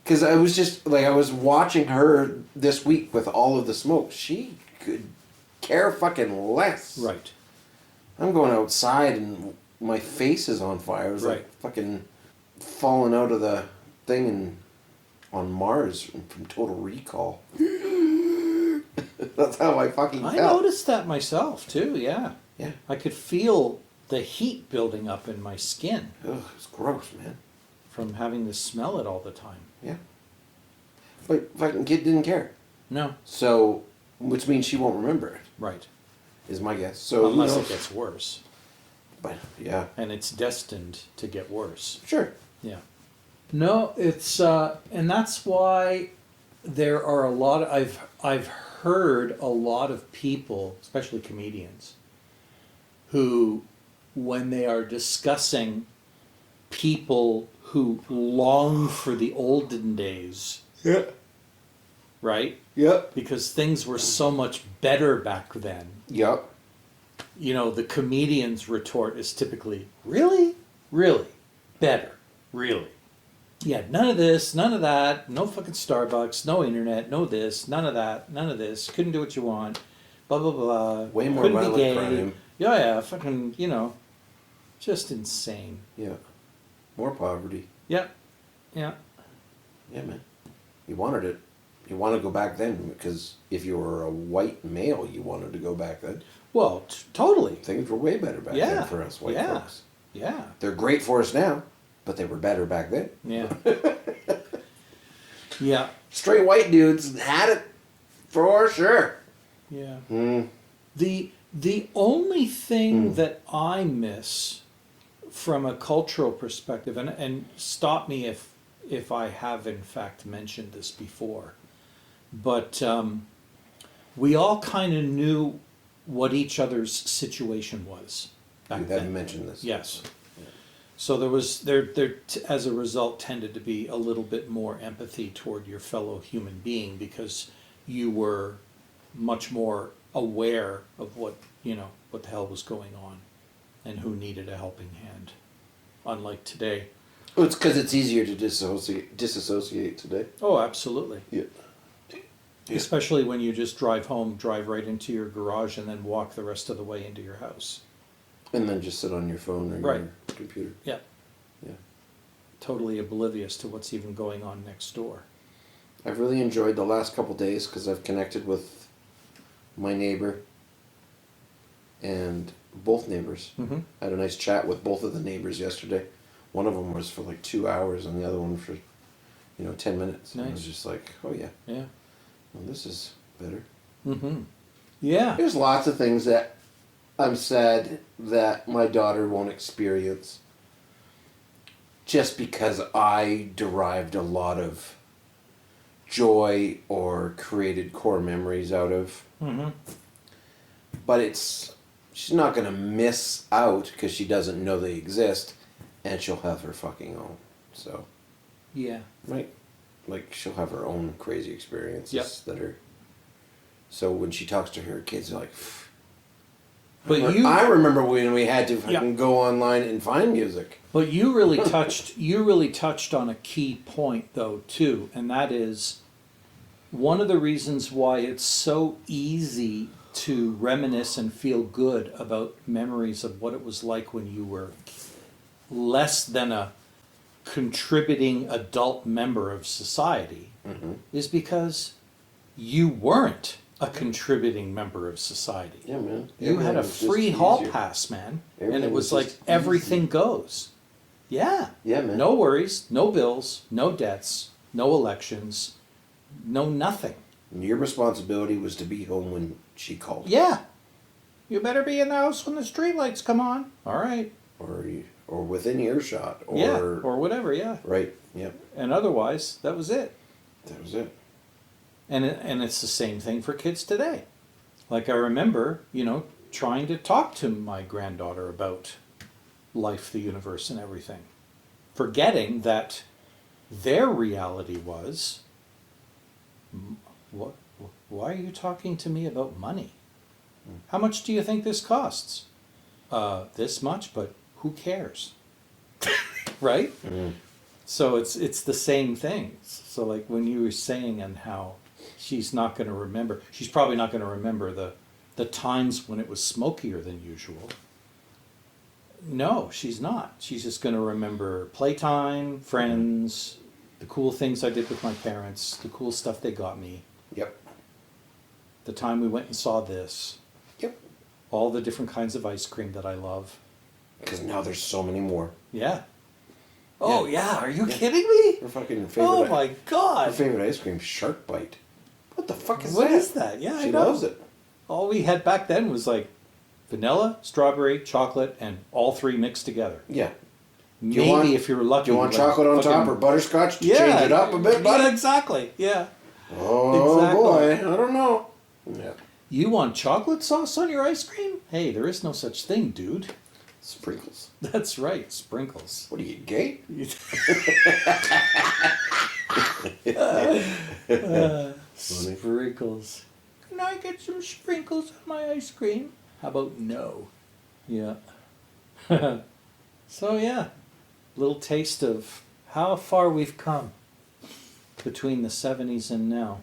Speaker 2: Because I was just like, I was watching her this week with all of the smoke. She could care fucking less.
Speaker 1: Right.
Speaker 2: I'm going outside and my face is on fire. It was
Speaker 1: Right.
Speaker 2: like fucking falling out of the thing and on Mars from Total Recall. That's how I fucking
Speaker 1: I
Speaker 2: felt.
Speaker 1: noticed that myself too. Yeah.
Speaker 2: Yeah.
Speaker 1: I could feel the heat building up in my skin
Speaker 2: Ugh, it's gross, man.
Speaker 1: from having to smell it all the time.
Speaker 2: Yeah. But fucking kid didn't care.
Speaker 1: No.
Speaker 2: So, which means she won't remember it,
Speaker 1: Right.
Speaker 2: is my guess. So who
Speaker 1: Unless
Speaker 2: knows?
Speaker 1: it gets worse.
Speaker 2: But yeah,
Speaker 1: And it's destined to get worse.
Speaker 2: sure.
Speaker 1: Yeah. No, it's and that's why there are a lot of, I've heard a lot of people, especially comedians, who when they are discussing people who long for the olden days,
Speaker 2: Yeah.
Speaker 1: right?
Speaker 2: Yep.
Speaker 1: Because things were so much better back then.
Speaker 2: Yep.
Speaker 1: You know, the comedian's retort is typically, really? Really? Better. Really? Yeah, none of this, none of that, no fucking Starbucks, no internet, no this, none of that, none of this, couldn't do what you want, blah, blah, blah.
Speaker 2: Way more
Speaker 1: couldn't
Speaker 2: violent
Speaker 1: be gay.
Speaker 2: crime.
Speaker 1: Yeah, fucking, just insane.
Speaker 2: Yeah. More poverty.
Speaker 1: Yeah, yeah,
Speaker 2: Yeah, man. You wanted it. You want to go back then because if you were a white male, you wanted to go back then.
Speaker 1: well, totally.
Speaker 2: Things were way better back
Speaker 1: Yeah,
Speaker 2: then for us white
Speaker 1: yeah.
Speaker 2: folks.
Speaker 1: Yeah,
Speaker 2: They're great for us now, but they were better back then.
Speaker 1: yeah. Yeah,
Speaker 2: Straight white dudes had it for sure.
Speaker 1: yeah.
Speaker 2: Mm.
Speaker 1: The only thing that I miss from a cultural perspective, and stop me if I have in fact mentioned this before, but we all kind of knew what each other's situation was back
Speaker 2: You
Speaker 1: then.
Speaker 2: haven't mentioned this.
Speaker 1: Yes. So as a result tended to be a little bit more empathy toward your fellow human being because you were much more aware of what the hell was going on and who needed a helping hand. Unlike today.
Speaker 2: Well, it's because it's easier to disassociate today.
Speaker 1: Oh, absolutely.
Speaker 2: Yeah. Yeah.
Speaker 1: Especially when you just drive right into your garage and then walk the rest of the way into your house.
Speaker 2: And then just sit on your phone or
Speaker 1: Right.
Speaker 2: your computer.
Speaker 1: Yeah.
Speaker 2: Yeah.
Speaker 1: Totally oblivious to what's even going on next door.
Speaker 2: I've really enjoyed the last couple days because I've connected with my neighbor and both neighbors.
Speaker 1: Mm-hmm.
Speaker 2: I had a nice chat with both of the neighbors yesterday. One of them was for like 2 hours and the other one for, 10 minutes. And I was
Speaker 1: Nice.
Speaker 2: just like, oh yeah,
Speaker 1: Yeah.
Speaker 2: well, this is better.
Speaker 1: Mm-hmm. Yeah.
Speaker 2: There's lots of things that I'm sad that my daughter won't experience just because I derived a lot of joy or created core memories out of.
Speaker 1: Mm-hmm.
Speaker 2: But she's not going to miss out because she doesn't know they exist, and she'll have her fucking own. So,
Speaker 1: Yeah.
Speaker 2: Right? Like, she'll have her own crazy experiences
Speaker 1: Yep.
Speaker 2: that are... So when she talks to her kids, they're like... "Pfft."
Speaker 1: But
Speaker 2: I remember when we had to fucking go online and find music.
Speaker 1: But you really touched on a key point though too, and that is one of the reasons why it's so easy to reminisce and feel good about memories of what it was like when you were less than a contributing adult member of society is because you weren't a contributing member of society.
Speaker 2: Yeah, man.
Speaker 1: You had a
Speaker 2: Everything was just
Speaker 1: free hall
Speaker 2: easier.
Speaker 1: pass, man. And
Speaker 2: Everything
Speaker 1: it was
Speaker 2: was
Speaker 1: like
Speaker 2: just
Speaker 1: everything goes. Yeah.
Speaker 2: Yeah, man.
Speaker 1: No worries, no bills, no debts, no elections, no nothing.
Speaker 2: And your responsibility was to be home when she called.
Speaker 1: Yeah. You better be in the house when the streetlights come on. All right.
Speaker 2: Or within earshot. Or,
Speaker 1: Yeah. Or whatever, yeah.
Speaker 2: Right, yep.
Speaker 1: And otherwise, that was it.
Speaker 2: That was it.
Speaker 1: And it's the same thing for kids today. Like I remember, trying to talk to my granddaughter about life, the universe, and everything, forgetting that their reality was, what? Why are you talking to me about money? How much do you think this costs? This much, but who cares? Right?
Speaker 2: Mm.
Speaker 1: So it's the same thing. So like when you were saying and how she's probably not going to remember the times when it was smokier than usual. No, she's not. She's just going to remember playtime, friends, the cool things I did with my parents, the cool stuff they got me,
Speaker 2: Yep.
Speaker 1: the time we went and saw this,
Speaker 2: Yep.
Speaker 1: all the different kinds of ice cream that I love.
Speaker 2: Because now there's so many more.
Speaker 1: Yeah. Oh yeah, are you
Speaker 2: Yeah.
Speaker 1: kidding me?
Speaker 2: Her fucking favorite.
Speaker 1: Oh my
Speaker 2: Her
Speaker 1: god.
Speaker 2: favorite ice cream, Shark Bite. What the fuck is
Speaker 1: What
Speaker 2: that?
Speaker 1: is that? Yeah, I
Speaker 2: She
Speaker 1: know.
Speaker 2: loves it.
Speaker 1: All we had back then was like vanilla, strawberry, chocolate, and all three mixed together.
Speaker 2: Yeah.
Speaker 1: Maybe
Speaker 2: you want-
Speaker 1: if you're lucky.
Speaker 2: Do you want
Speaker 1: like
Speaker 2: chocolate on
Speaker 1: fucking-
Speaker 2: top or butterscotch to
Speaker 1: Yeah,
Speaker 2: change it up a bit, buddy?
Speaker 1: Yeah, exactly. Yeah.
Speaker 2: Oh
Speaker 1: Exactly.
Speaker 2: boy, I don't know. Yeah.
Speaker 1: You want chocolate sauce on your ice cream? Hey, there is no such thing, dude.
Speaker 2: Sprinkles.
Speaker 1: That's right, sprinkles.
Speaker 2: What are you, gay?
Speaker 1: Sprinkles. Can I get some sprinkles on my ice cream? How about no? Yeah. So yeah, little taste of how far we've come between the 70s and now.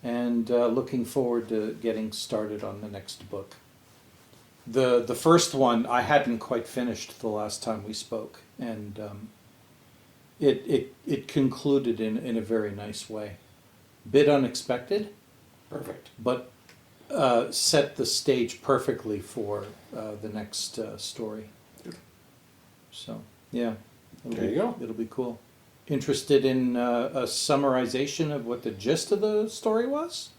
Speaker 1: And looking forward to getting started on the next book. The first one I hadn't quite finished the last time we spoke, and it concluded in a very nice way. Bit unexpected,
Speaker 2: Perfect.
Speaker 1: but set the stage perfectly for the next story. So yeah,
Speaker 2: There you go.
Speaker 1: It'll be cool. Interested in a summarization of what the gist of the story was?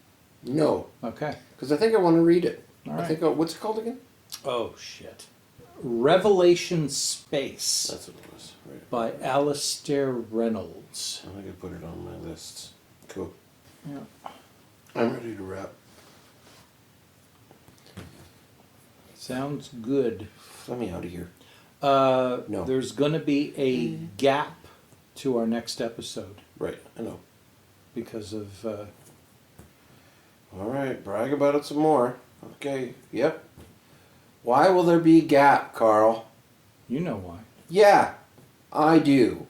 Speaker 2: No,
Speaker 1: Okay.
Speaker 2: because I think I want to read it.
Speaker 1: All
Speaker 2: I
Speaker 1: right.
Speaker 2: think. What's it called again?
Speaker 1: Oh shit. Revelation Space
Speaker 2: That's what it was. Right.
Speaker 1: by Alastair Reynolds.
Speaker 2: I think I put it on my list. Cool.
Speaker 1: Yeah.
Speaker 2: I'm ready to wrap.
Speaker 1: Sounds good.
Speaker 2: Let me out of here. No.
Speaker 1: There's going to be a gap to our next episode
Speaker 2: Right. I know.
Speaker 1: because of
Speaker 2: All right. Brag about it some more. Okay. Yep. Why will there be a gap, Carl?
Speaker 1: you know why.
Speaker 2: Yeah, I do.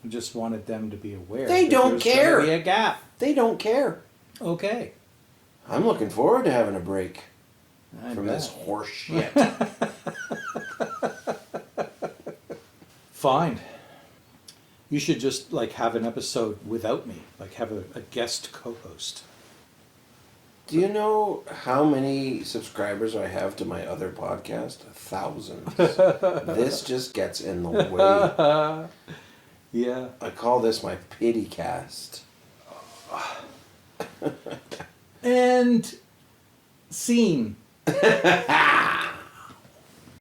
Speaker 1: I just wanted them to be aware.
Speaker 2: They
Speaker 1: that
Speaker 2: don't
Speaker 1: there's
Speaker 2: care.
Speaker 1: Gonna be a gap.
Speaker 2: They don't care.
Speaker 1: Okay.
Speaker 2: I'm looking forward to having a break
Speaker 1: I
Speaker 2: from
Speaker 1: bet.
Speaker 2: this horse shit.
Speaker 1: Fine. You should just like have an episode without me, like have a guest co-host.
Speaker 2: Do you know how many subscribers I have to my other podcast? Thousands. This just gets in the way.
Speaker 1: Yeah.
Speaker 2: I call this my pity cast.
Speaker 1: And scene.